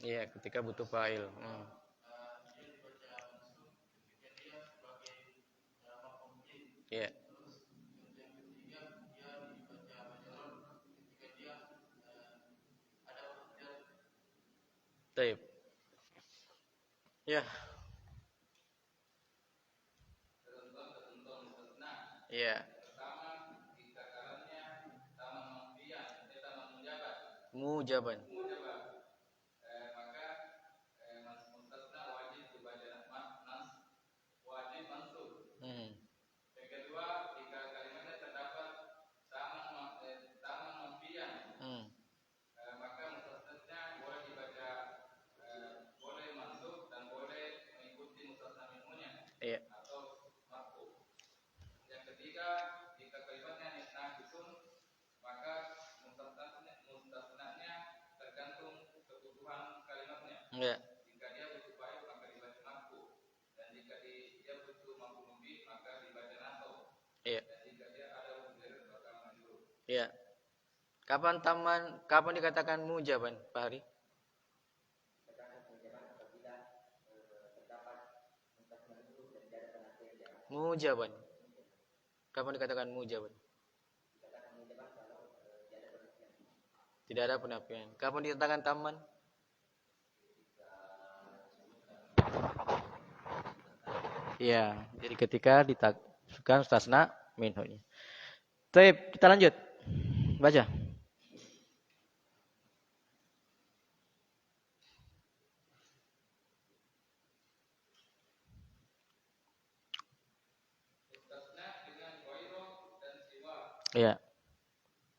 Iya, ketika butuh fa'il. Iya. Taib. Ya. Iya. Mujaban. Iya. Yang ketiga, jika kalimatnya naqisun, maka mustasnanya tergantung kebutuhan kalimatnya. Iya. Jika dia butuh fa'il maka dibaca marfu, dan jika dia butuh maf'ul bih maka dibaca nasab. Iya. Dan jika dia ada udzur maka majrur. Iya. Kapan dikatakan mujaban, Pak Hari? Mujaban. Kapan dikatakan mujaban? Tidak ada penafian. Kapan dikatakan taman? Iya, jadi ketika ditakkan mustasna minhunya. Baik, kita lanjut. Baca. Mustasna dengan ghairu dan siwa. Iya.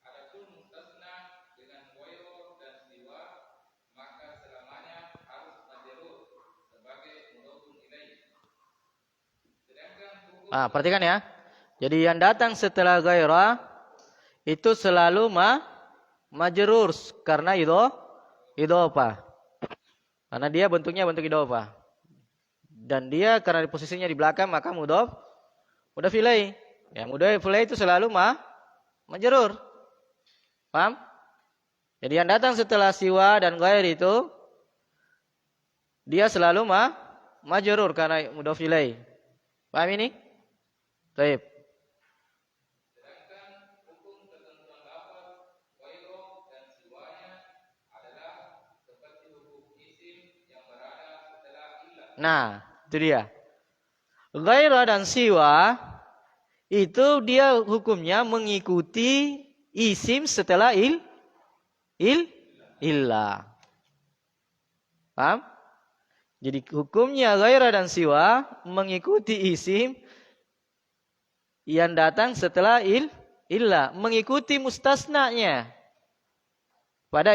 Adapun mustasna dengan ghairu dan siwa maka selamanya harus majrur sebagai mudhofun ilaih. Sedangkan hukum Perhatikan ya. Jadi yang datang setelah ghaira itu selalu majrur karena idhofah. Karena dia bentuknya bentuk idhofah. Dan dia karena posisinya di belakang maka mudhof ilaih. Ya, mudhof ilaih itu selalu majrur. Paham? Jadi yang datang setelah siwa dan ghair itu dia selalu majrur karena mudhof ilaih. Paham ini? Baik. Sedangkan hukum ketentuan lafaz ghairu dan siwanya adalah seperti hukum isim yang berada setelah illah. Nah, itu dia. Ghaira dan siwa itu dia hukumnya mengikuti isim setelah illah. Paham? Jadi hukumnya ghaira dan siwa mengikuti isim yang datang setelah illah, mengikuti mustasnanya pada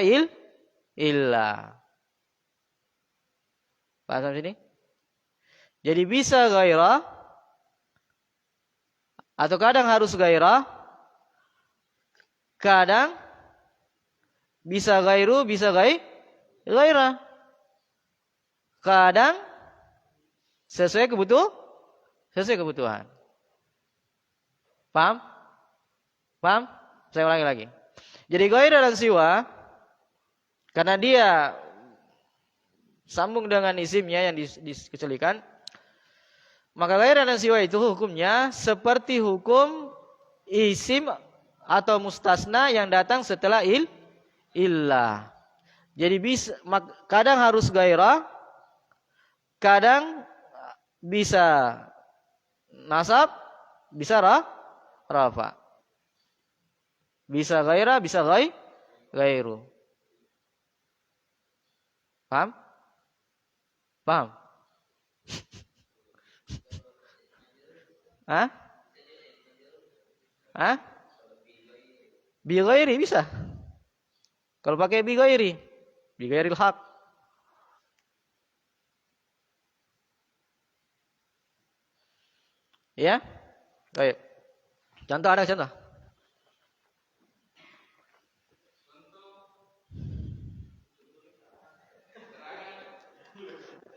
illah. Paham sini? Jadi bisa ghaira atau kadang harus ghaira, kadang bisa ghairu, bisa ghaira. Kadang sesuai kebutuhan. Paham? Paham? Saya ulangi lagi. Jadi ghaira dan siwa karena dia sambung dengan isimnya yang dikecualikan, maka ghaira dan siwa itu hukumnya seperti hukum isim atau mustasna yang datang setelah illah. Jadi kadang harus ghaira, kadang bisa nasab, bisa rafa. Bisa ghaira, bisa ghairu. Paham? Paham? Hah? Hah? Bi ghairi bisa. Kalau pakai bi ghairil haq. Ya? Baik. Contoh ada contoh?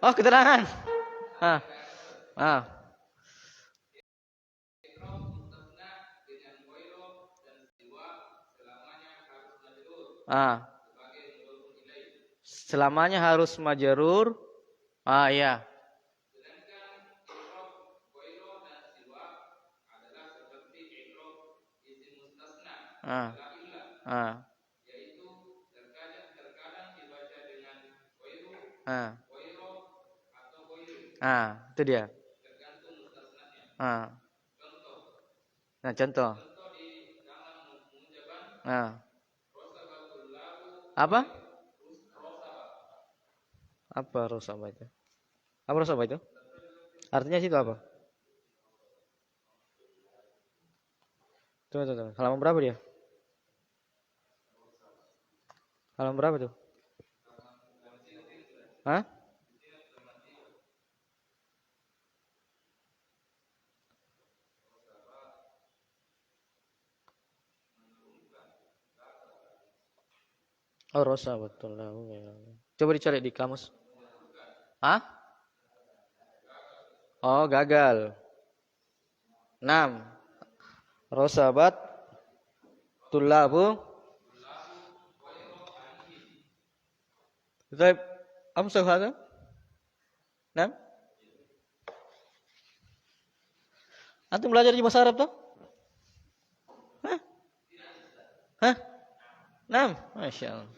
Oh, keterangan. Ah. Ah. Ah. Selamanya harus majrur. Ah, iya. Sedangkan i'rab ghairu dan siwa adalah seperti i'rab isim mustasna setelah illah. Yaitu terkadang dibaca dengan ghairu, ghairu atau ghairu. Itu dia. Tergantung mustasnanya. Contoh. Nah, contoh. Contoh di dalam munjaban. Rosabatul lahu. Apa? Rosabah. Apa rosabah itu? Apa rosabah itu? Artinya situ apa? Tuh. Halaman berapa dia? Halaman berapa tuh? Hah? Oh, rosa betul lah. Coba dicari di kamus. Hah? Oh, gagal. 6. Rosabat tulabu. Baik, amsah hada? 6. Antum belajar di bahasa Arab tuh? Hah? 6. Masya Allah.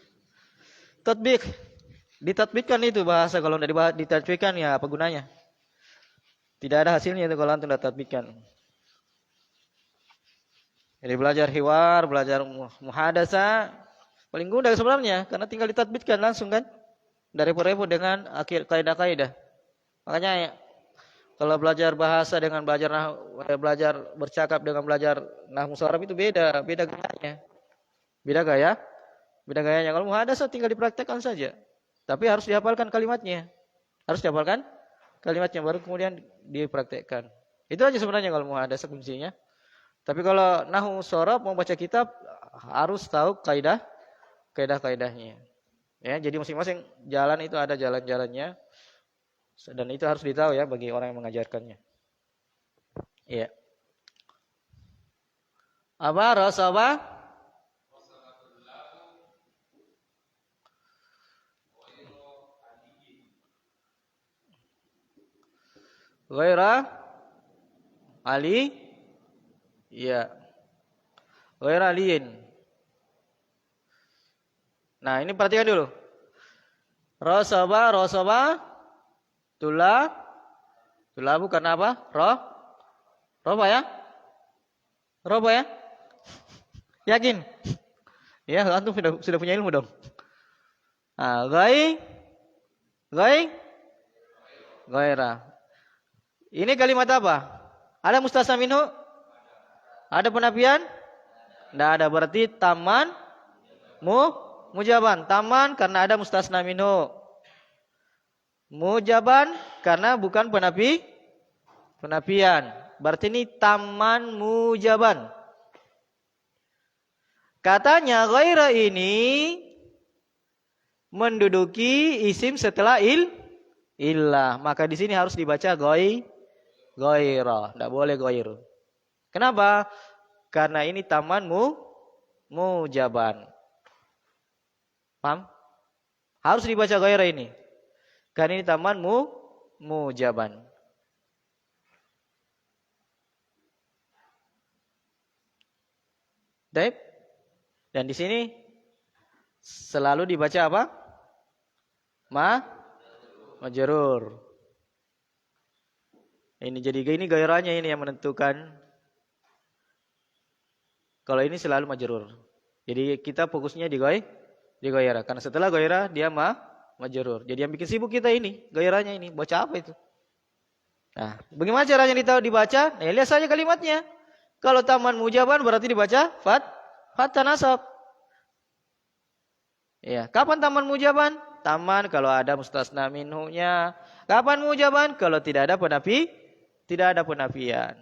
Tatbik. Ditatbikkan itu bahasa. Kalau tidak ditatbikkan ya apa gunanya? Tidak ada hasilnya itu kalau antum tidak tatbikkan. Jadi belajar hiwar, belajar muhadasa paling mudah sebenarnya karena tinggal ditatbikkan langsung kan. Dari repot-repot dengan akhir kaidah-kaidah. Makanya kalau belajar bahasa dengan belajar bercakap dengan belajar nahwu Arab itu beda gayanya. Beda gayanya. Kalau muhadasa tinggal dipraktekkan saja. Tapi harus dihafalkan kalimatnya. Baru kemudian dipraktekkan. Itu aja sebenarnya kalau muhadasa kuncinya. Tapi kalau nahwu Arab mau baca kitab harus tahu kaidah kaidah-kaidahnya. Ya, jadi masing-masing jalan itu ada jalan-jalannya dan itu harus ditahu ya bagi orang yang mengajarkannya. Iya. Apa rasaba? Ghaira Ali. Iya. Ghaira aliin. Nah, ini perhatikan dulu. Rasaba, tula bukan apa? Roba ya? Roba ya? Yakin? Ya, antum sudah punya ilmu dong. Ah, ghaira. Ini kalimat apa? Ada mustasna minhu? Ada penafian? Tidak ada, berarti taman mujaban. Taman karena ada mustasna minhu. Mujaban karena bukan penafian. Berarti ini taman mujaban. Katanya ghaira ini menduduki isim setelah illah. Maka di sini harus dibaca ghaira. Tidak boleh ghairu. Kenapa? Karena ini taman mujaban. Paham? Harus dibaca ghaira ini. Karena ini taman mujaban. Baik. Dan di sini selalu dibaca apa? Majrur. Ini jadi ini gairahnya ini yang menentukan. Kalau ini selalu majrur. Jadi kita fokusnya di gairah. Karena setelah gairah dia majrur. Jadi yang bikin sibuk kita ini, gairahnya ini. Baca apa itu? Nah, bagaimana caranya dibaca? Nah, lihat saja kalimatnya. Kalau taman mujaban berarti dibaca fathah nasab. Ya, kapan taman mujaban? Taman kalau ada mustasna minhu-nya. Kapan mujaban? Kalau tidak ada penafian.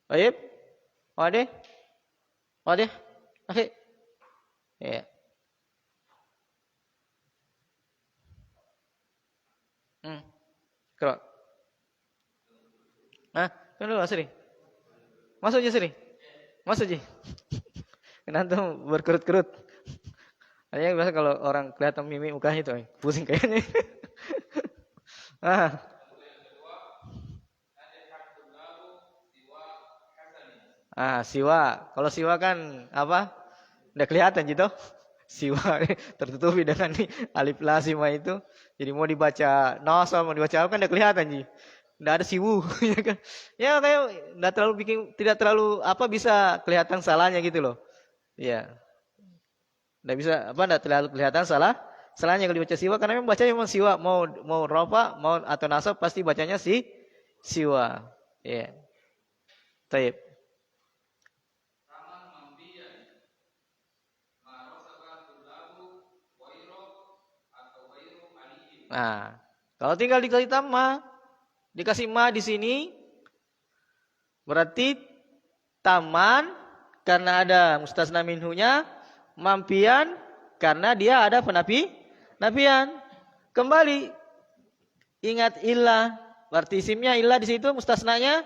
Baik. Wadah? Oke. Ya. Kero. Kan dulu sering. Masuk aja sering. Masuk aja. Kenapa berkerut-kerut? Hanya biasa kalau orang kelihatan mimik mukanya itu, pusing kayaknya. Siwa. Kalau siwa kan apa? Udah kelihatan gitu. Siwa tertutupi dengan alif lazimah itu. Jadi mau dibaca nasab, mau dibaca apa kan udah kelihatan ji. Enggak ada siwu ya kan. Ya kayak tidak terlalu bisa kelihatan salahnya gitu loh. Iya. Enggak terlalu kelihatan salahnya kalau dibaca siwa karena memang bacanya memang siwa, mau rafa, mau atau nasab pasti bacanya siwa. Iya. Taib. Nah, kalau tinggal dikasih dikasih ma di sini, berarti taman karena ada mustasna minhunya, mampian karena dia ada penafian. Kembali ingat illah, berarti isimnya illah di situ mustasnanya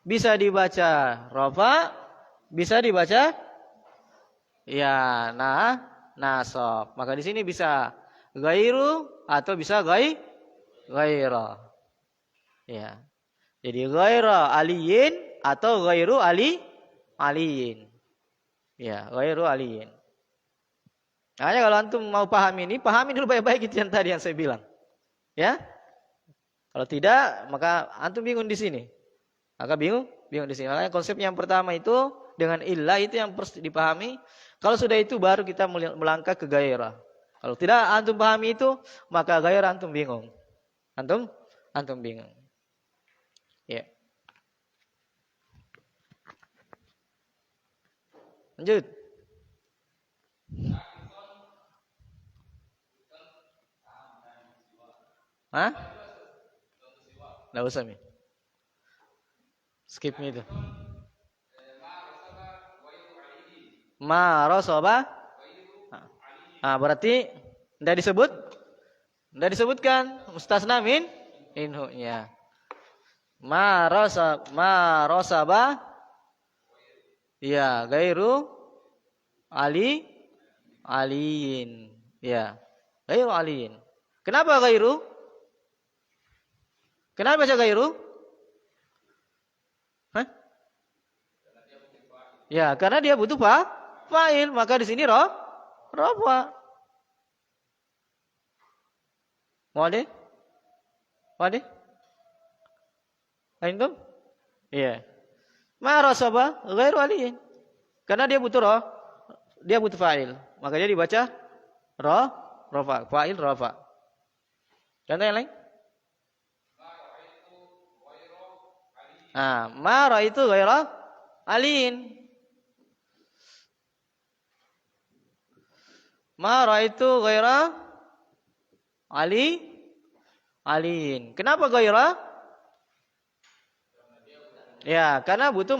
bisa dibaca rafa, bisa dibaca ya nasab. Maka di sini bisa ghairu atau bisa ghaira. Ya. Jadi ghaira aliyin atau ghairu aliyin. Ya, ghairu aliyin. Hanya kalau antum mau pahami dulu baik-baik itu yang tadi yang saya bilang. Ya. Kalau tidak, maka antum bingung di sini. Maka bingung di sini. Makanya konsep yang pertama itu dengan illah itu yang harus dipahami. Kalau sudah itu baru kita melangkah ke ghairah. Kalau tidak antum pahami itu, maka ghairah antum bingung. Antum bingung. Ya. Lanjut. Hah? Nggak usah Mi. Skip Mi itu. Ma rosoba. Berarti tidak disebut? Tidak disebutkan mustasna minhu nya. Ma rosaba. Ya, gairu aliin. Ya. Gairu aliin. Kenapa gairu? Kenapa baca gairu? Hah? Ya, karena dia butuh fa'il, maka di sini rafa. Wadah? Wadah? Antum? Iya. Ma rasaba ghairu aliyin. Karena dia butuh fa'il. Maka dia dibaca rafa, fa'il rafa. Contoh yang lain? Ma ra'aitu ghaira aliyin. Ma ra'aitu ghaira aliyin. Kenapa ghaira? Ya, karena butuh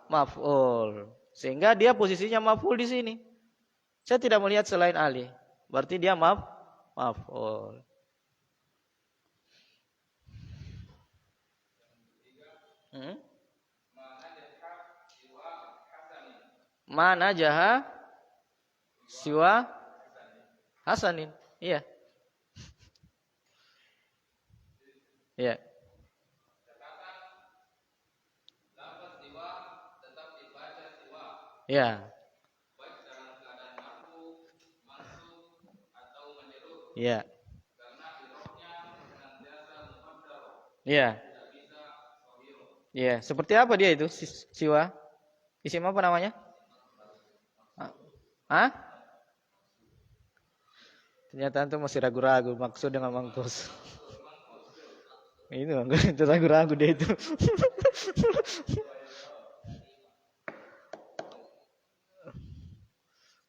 maf'ul. Sehingga dia posisinya maf'ul di sini. Saya tidak melihat selain ali. Berarti dia maf'ul. Mana jaha siwa hasanin. Iya. Iya. Ya. Ya. Ya. Ya, seperti apa dia itu siwa? Isim apa namanya? Hah? Ternyata antum masih ragu-ragu maksud dengan mangkus. Itu ragu-ragu dia itu.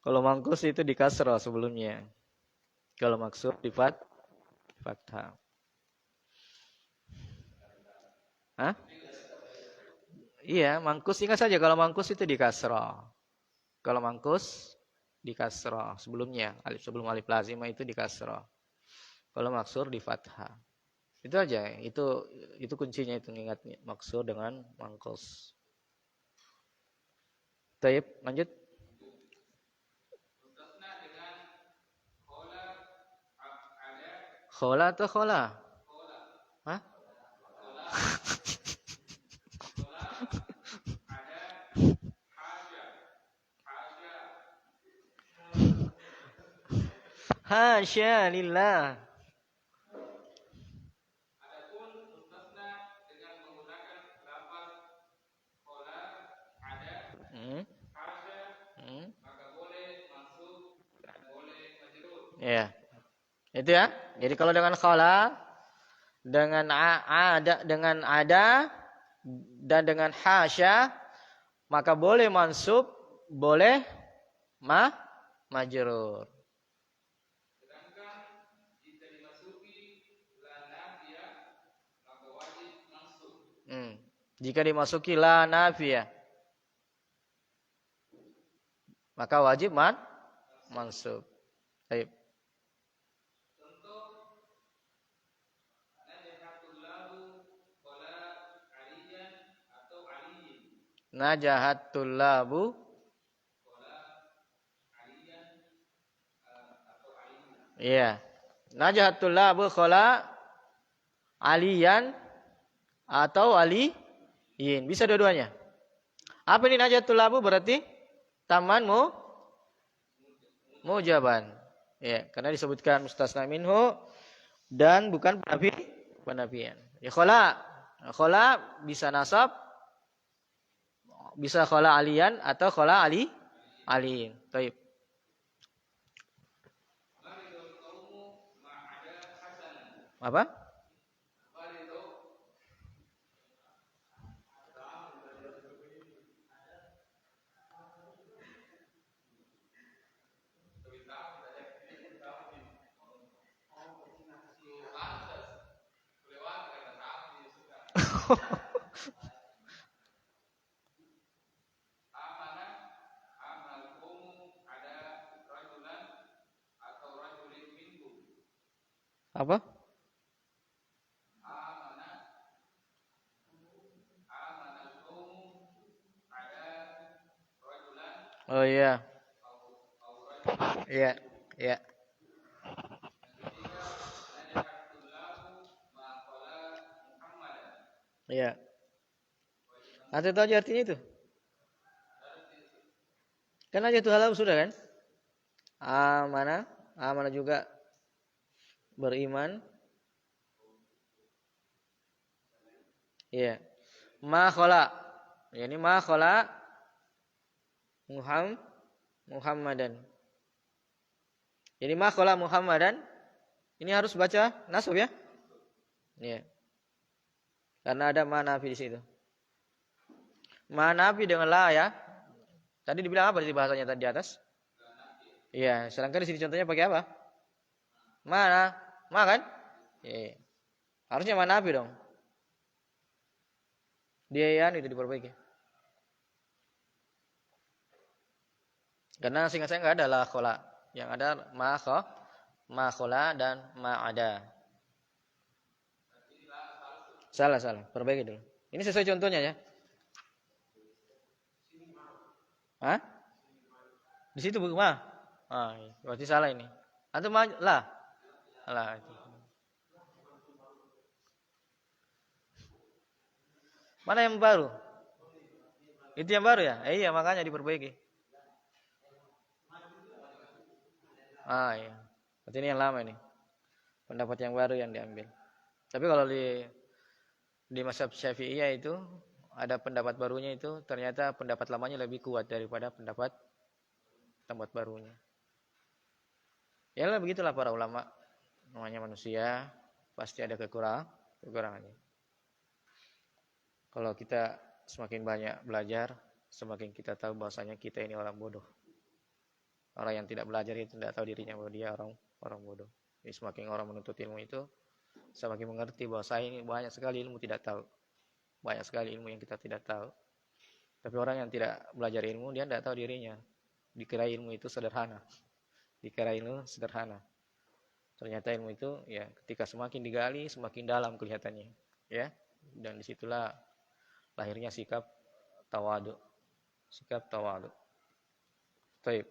Kalau mangkus itu di kasrah sebelumnya. Kalau maksud di fathah. Hah? Iya, mangkus ingat saja kalau mangkus itu di kasrah. Kalau mangkus di kasrah sebelumnya, sebelum alif lazimah itu di kasrah. Kalau maksur di fathah. Itu aja, itu kuncinya itu ingatnya maksur dengan mangkus. Taib, lanjut. Khola atau khola? Hah? Hasya lillah. Adapun mustasna dengan menggunakan lafaz khola, ada, hasya, maka boleh mansub dan boleh majrur. Ya. Itu ya. Jadi kalau dengan khola, dengan ada dan dengan hasya, maka boleh mansub, boleh majrur. Sedangkan jika dimasuki la nafiyah, maka wajib mansub. Jika dimasuki la nafiyah, maka wajib mansub. Baik. Najahat tullabu. Iya. Najahat tullabu khola aliyan atau aliyin. Bisa dua-duanya. Apa ini najahat tullabu berarti? Tamanmu mujaban. Ya, karena disebutkan mustasna minhu dan bukan penafian. Ya khola bisa nasab, bisa khola aliyan atau khola aliyin. Baik. Apa? Apa? Oh iya. Iya, iya. Iya. Anda tahu aja artinya itu? Kan aja itu halam sudah kan? Amanah, amanah juga beriman. Iya. Ma khala. Ya, ini ma khala Muhammadan. Jadi ma khala Muhammadan ini harus baca nasab ya? Iya. Karena ada ma nafi di situ. Ma nafi dengan la ya. Tadi dibilang apa di bahasanya tadi di atas? Iya, sedangkan di sini contohnya pakai apa? Mana? Ma kan? Iya. Harusnya ma nafi dong. Dia ya itu diperbaiki. Karena seingat saya nggak ada la khola. Yang ada ma khola dan ma ada. Salah. Perbaiki dulu. Ini sesuai contohnya ya. Hah? Di situ buku ma. Iya. Berarti salah ini. Antum ma lah. Lah. Mana yang baru? Itu yang baru ya? Iya, makanya diperbaiki. Iya. Berarti ini yang lama ini. Pendapat yang baru yang diambil. Tapi kalau di mazhab Syafi'iyah itu ada pendapat barunya itu ternyata pendapat lamanya lebih kuat daripada pendapat barunya. Ya lah begitulah para ulama. Namanya manusia pasti ada kekurangannya. Kalau kita semakin banyak belajar, semakin kita tahu bahwasanya kita ini orang bodoh. Orang yang tidak belajar itu tidak tahu dirinya bahwa dia orang bodoh. Jadi semakin orang menuntut ilmu itu semakin mengerti bahwa saya ini banyak sekali ilmu tidak tahu. Banyak sekali ilmu yang kita tidak tahu. Tapi orang yang tidak belajar ilmu dia tidak tahu dirinya. Dikira ilmu itu sederhana. Ternyata ilmu itu ya ketika semakin digali semakin dalam kelihatannya, ya. Dan disitulah lahirnya sikap tawadu. Baik.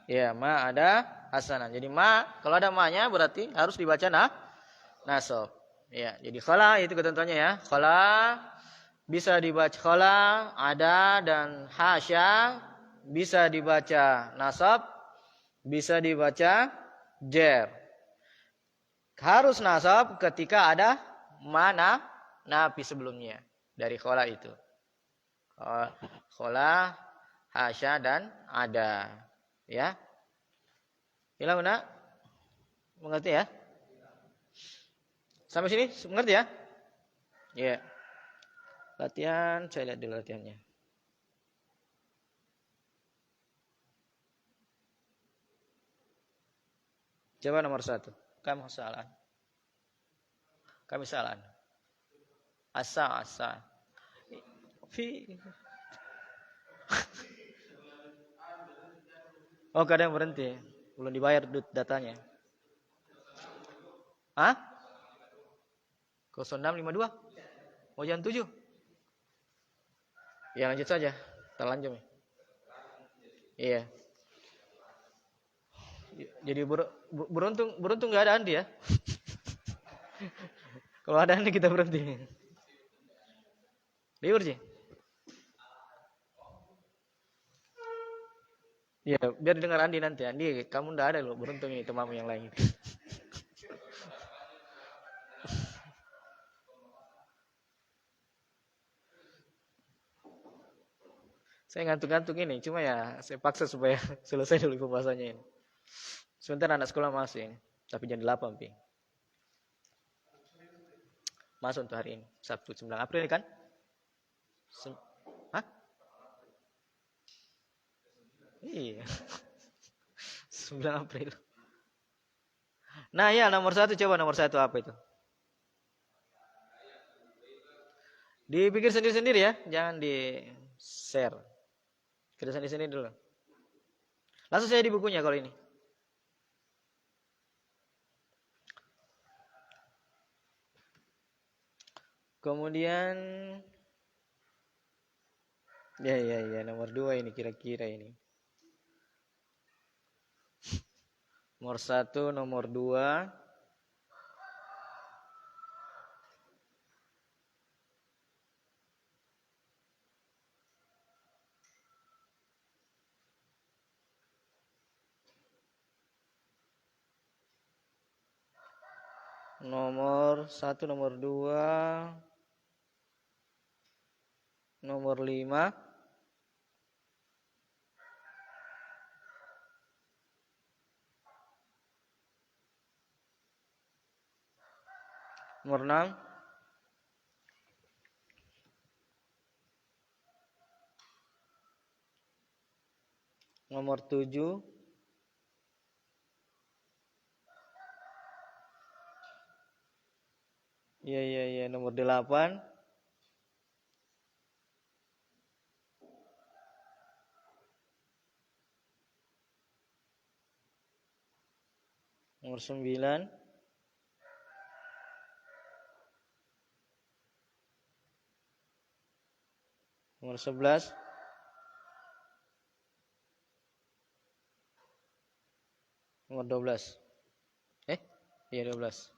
Ya, ma ada hasanah. Jadi ma kalau ada ma-nya berarti harus dibaca nasab. Ya, jadi khala itu ketentuannya ya. Khala bisa dibaca khala, ada dan hasya bisa dibaca nasab, bisa dibaca jer. Harus nasab ketika ada mana nafi sebelumnya dari khala itu. Khala, hasya dan ada. Ya. Hilang mana? Mengerti ya? Sampai sini mengerti ya? Ya. Latihan, saya lihat dulu latihannya. Coba nomor 1. Kami salah. Asa. Fi. Oh, kadang berhenti. Belum dibayar datanya. Hah? 0652? Oh, jam 7? Ya, lanjut saja. Terlanjur. Iya. Jadi beruntung nggak ada Andi ya. Kalau ada Andi kita berhenti. Libur sih. Ya, biar dengar Andi nanti. Andi, kamu nggak ada loh. Beruntung ini temanmu yang lain. Saya ngantuk-ngantuk ini. Cuma ya saya paksa supaya selesai dulu pembahasannya ini. Sebentar anak sekolah masuk ini. Tapi jam 8. Masuk untuk hari ini. Sabtu 9 April kan? Hah? Iya. 9 April. Nah ya nomor 1 coba nomor 1 apa itu? Dipikir sendiri-sendiri ya. Jangan di share. Pikir sendiri-sendiri dulu. Langsung saya di bukunya kalau ini. Kemudian ya nomor 2 ini kira-kira ini. Nomor 1, nomor 2. Nomor 1, nomor 2, nomor 5, nomor 6, nomor 7, nomor 8, nomor 9, nomor 11, nomor 12. 12.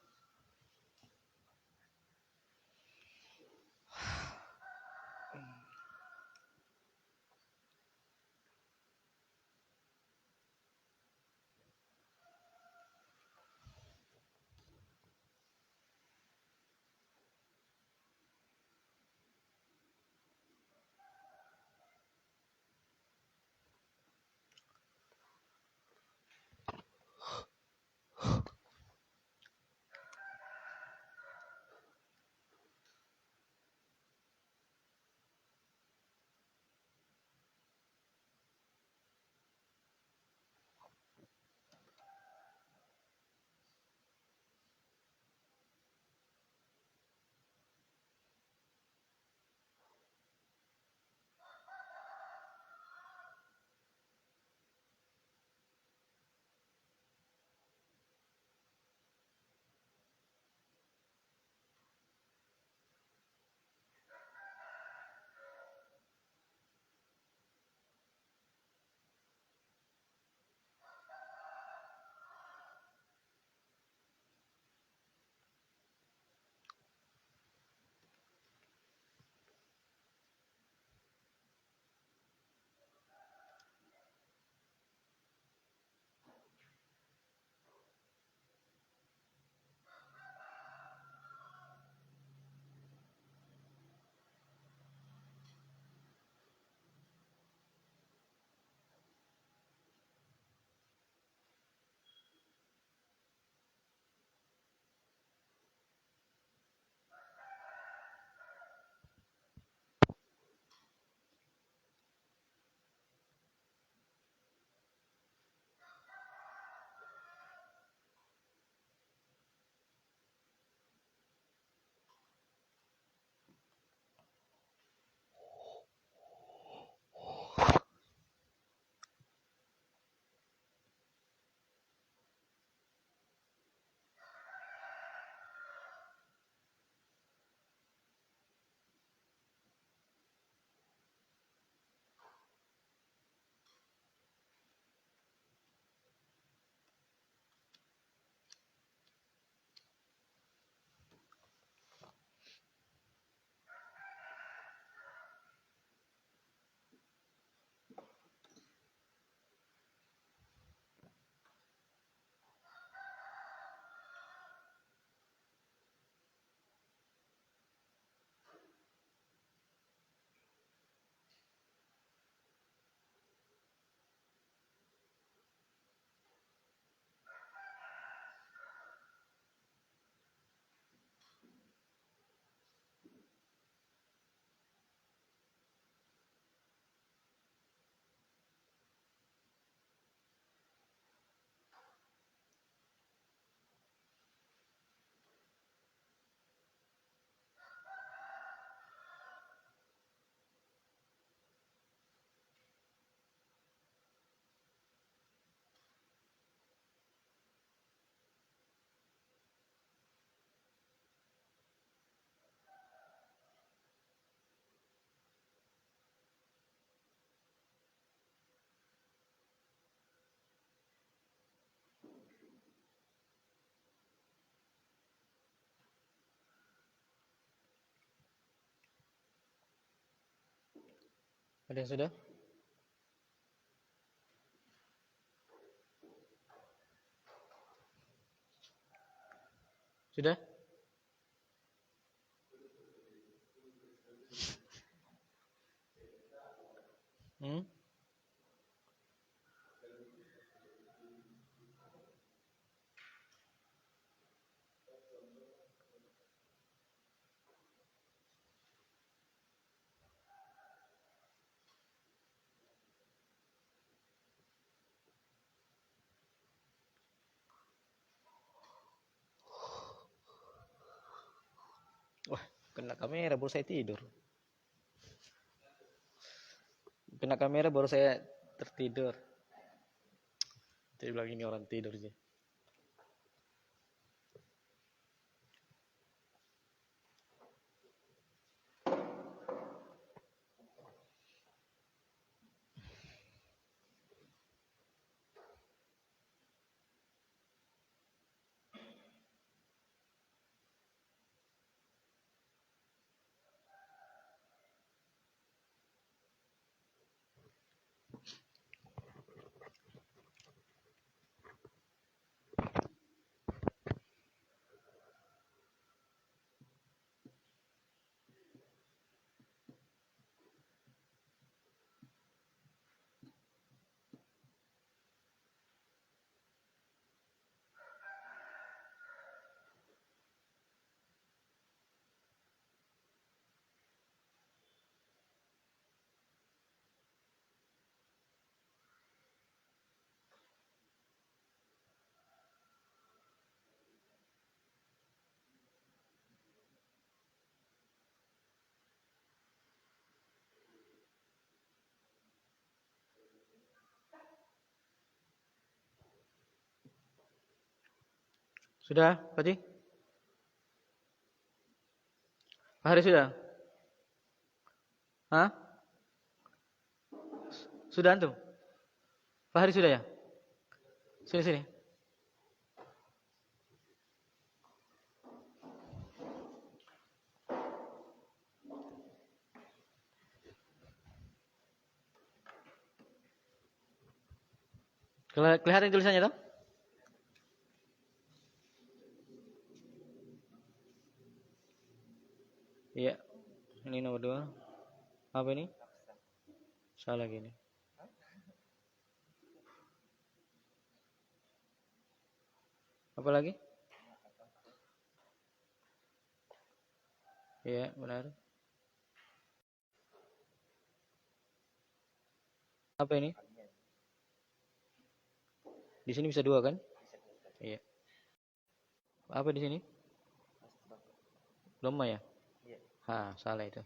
Ada yang sudah? Sudah? Hmm? Wah, kena kamera baru saya tidur. Kena kamera baru saya tertidur. Jadi bilang ini orang tidur sih. Sudah, Pak Haji? Pak Hari sudah? Hah? Sudah antum? Pak Hari sudah ya? Sini, sini. Kelihatan tulisannya toh? Iya. Ini nomor 2. Apa ini? Salah gini. Apa lagi? Iya, benar. Apa ini? Di sini bisa 2 kan? Iya. Apa di sini? Doma ya? Ha, salah itu.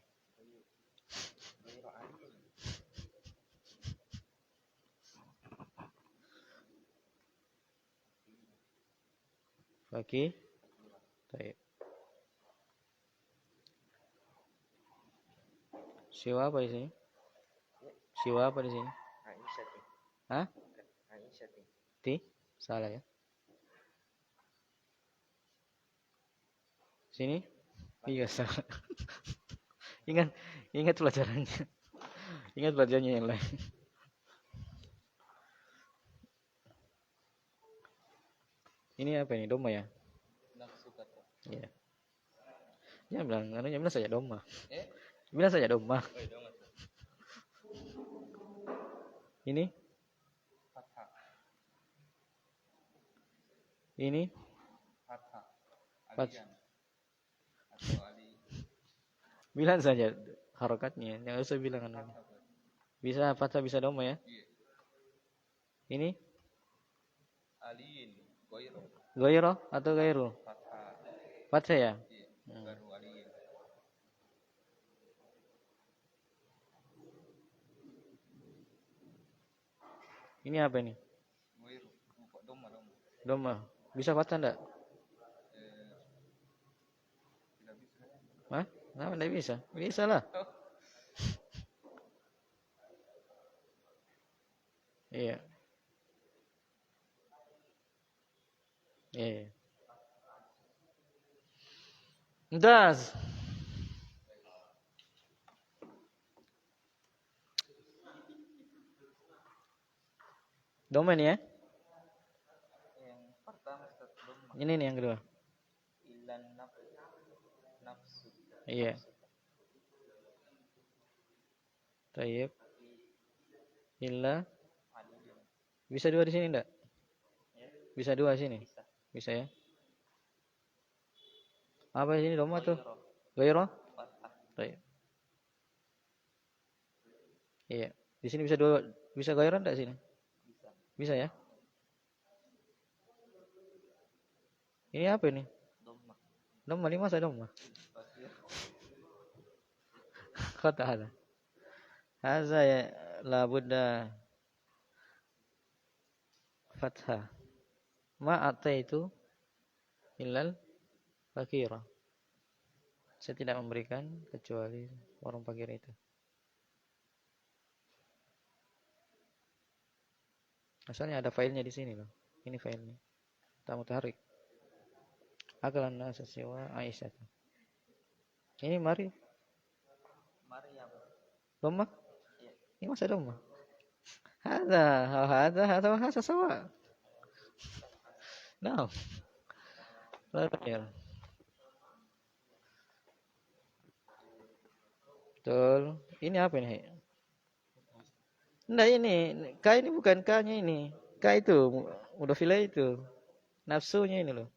Oke. Baik. Siwa apa di sini? Siwa apa di sini? Hah? Ti? Salah ya. Sini? Iya, salah. Ingat, ingat pelajarannya. Ingat pelajarannya yang lain. Ini apa ini? Doma ya? Iya. Ya bilang saja doma. Bilang saja doma. Ini? Ini? Bilang saja harokatnya, jangan usah bilang anu. Bisa fathah, bisa doma ya? Ini? Aliin, goiro, Goiro atau gairu? fathah, Fathah ya? baru aliin. Ini apa ini? Goiro, doma. Doma. Bisa fathah enggak? Tidak bisa. Hah? Kenapa enggak bisa? Bisa lah. Iya. Iya. Das. Doma ini ya. Yang pertama Ustaz, dhamma. Ini nih yang kedua. Ilan nafsu. Iya. Tayyib. Illa. Aliyun. Bisa dua di sini enggak? Ya, Bisa dua sini. bisa. Bisa ya. Apa di sini doma tuh? Ghairo, Gairah. fathah. Tayyib. Iya. Di sini bisa dua, bisa gairah enggak sini? Bisa. Bisa ya. Ini apa ini? Dhamma. Doma lima saya doma. Fathah. Kata hada. Haza ya la budda fathah. Ma ataitu illal fakira. Saya tidak memberikan kecuali orang fakir itu. Asalnya ada filenya di sini loh. Ini filenya. Tamu tarik. Akalan nasa siwa Aisyah. Ini mari Maryam. doma. Iya. Ini masa doma. Hada sawa. Nah. Lalu betul. Ini apa ini? Nah ini, K ini bukan K-nya ini. K itu, mudofila itu. Nafsunya ini loh.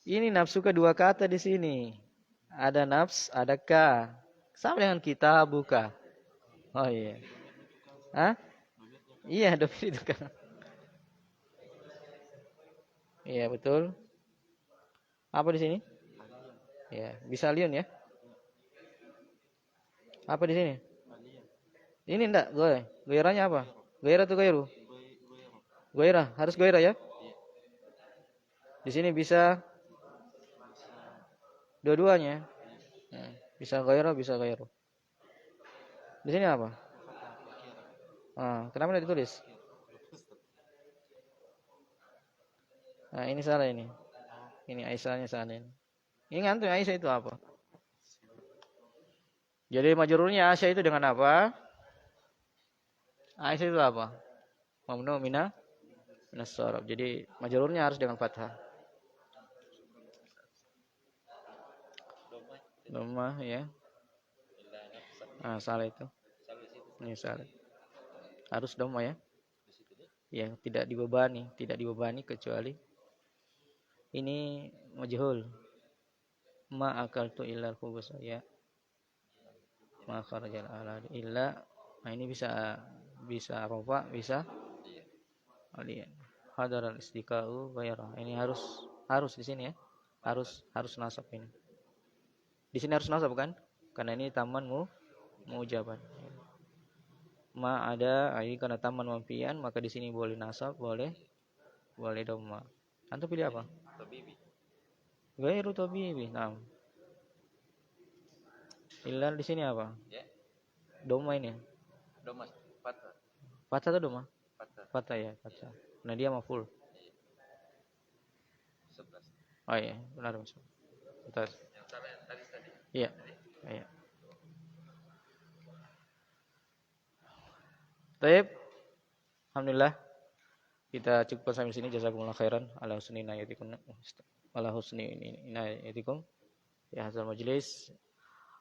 Ini nafsu kedua kata di sini. Ada nafs, ada K. Sama dengan kita, buka. Oh iya. Hah? Iya, domir itu kan. Iya, betul. Apa di sini? Ya, bisa liun ya. Apa di sini? Ini enggak, goy. Goyranya apa? Goyra atau goyru? Goyra, harus goyra ya. Di sini bisa dua-duanya. Bisa goyra, bisa goyru. Di sini apa? Kenapa tidak ditulis? Nah, ini salah ini. Ini Aisyahnya salah ini. Ini ngantuk Aisyah itu apa? Jadi majrurnya Aisyah itu dengan apa? Aisyah itu apa? Mamnu minas sorof. Jadi majrurnya harus dengan fathah. Dhamma ya. Salah itu. Ini salah. Harus dhamma ya. Yang tidak dibebani kecuali ini majhul. Ma akaltu illa al-khubus ya. Ma kharajal ala illa. Nah ini bisa rafa, bisa alien. Hadaral istiqa'u ghairah. Ini harus di sini ya. Harus nasab ini. Di sini harus nasab kan? Karena ini taman mujaban. Ma ada ini karena taman mampian, maka di sini boleh nasab, boleh dhamma. Antum pilih apa? Tabibi. Ghairu tabibi. Nah. Illa di sini apa? Ya. Dhamma ini. Dhamma. Fathah. Fathah atau dhamma? Fathah. Fathah ya, fathah. Nah dia maful. 11. Oh iya, benar Mas. Betul. Yang salah yang tadi. Iya. Iya. Baik. Alhamdulillah. Kita cukupkan sampai sini. Jazakumullah khairan ala husni inayatikum. Ala husni inayatikum. Ya hadzal majlis.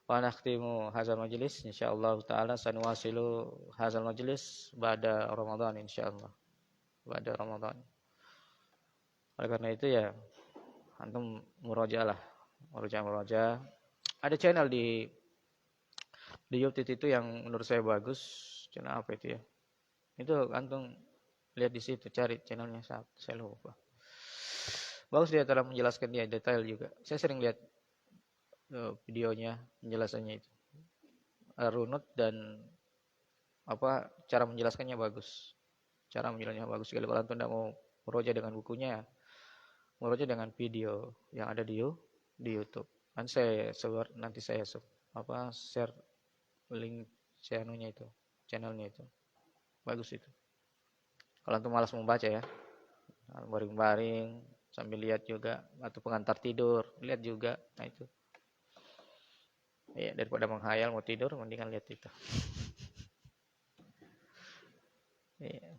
Wa nakhtimu hadzal majlis insyaallah taala sanuwasilu hadzal majlis ba'da Ramadan insyaallah. Ba'da Ramadan. Oleh karena itu ya antum murajaah. Ada channel di YouTube itu yang menurut saya bagus. Channel apa itu ya? Itu antum lihat di situ, cari channelnya, saya lupa. Bagus dia dalam menjelaskan dia detail juga. Saya sering lihat videonya, penjelasannya itu. Runut dan cara menjelaskannya bagus. Cara menjelaskannya bagus sekali. Kalau antum tidak mau meroja dengan bukunya, meroja dengan video yang ada di YouTube. Nanti saya share link channelnya itu. Bagus itu. Kalau antum malas membaca ya, baring-baring sambil lihat juga, atau pengantar tidur lihat juga. Nah itu ya, daripada menghayal mau tidur mendingan lihat itu. Iya.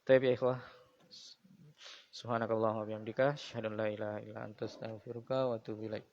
Tapi ya ikhwah, subhanakallahumma wa bihamdika asyhadu an la ilaha illa anta astaghfiruka wa atubu ilaik.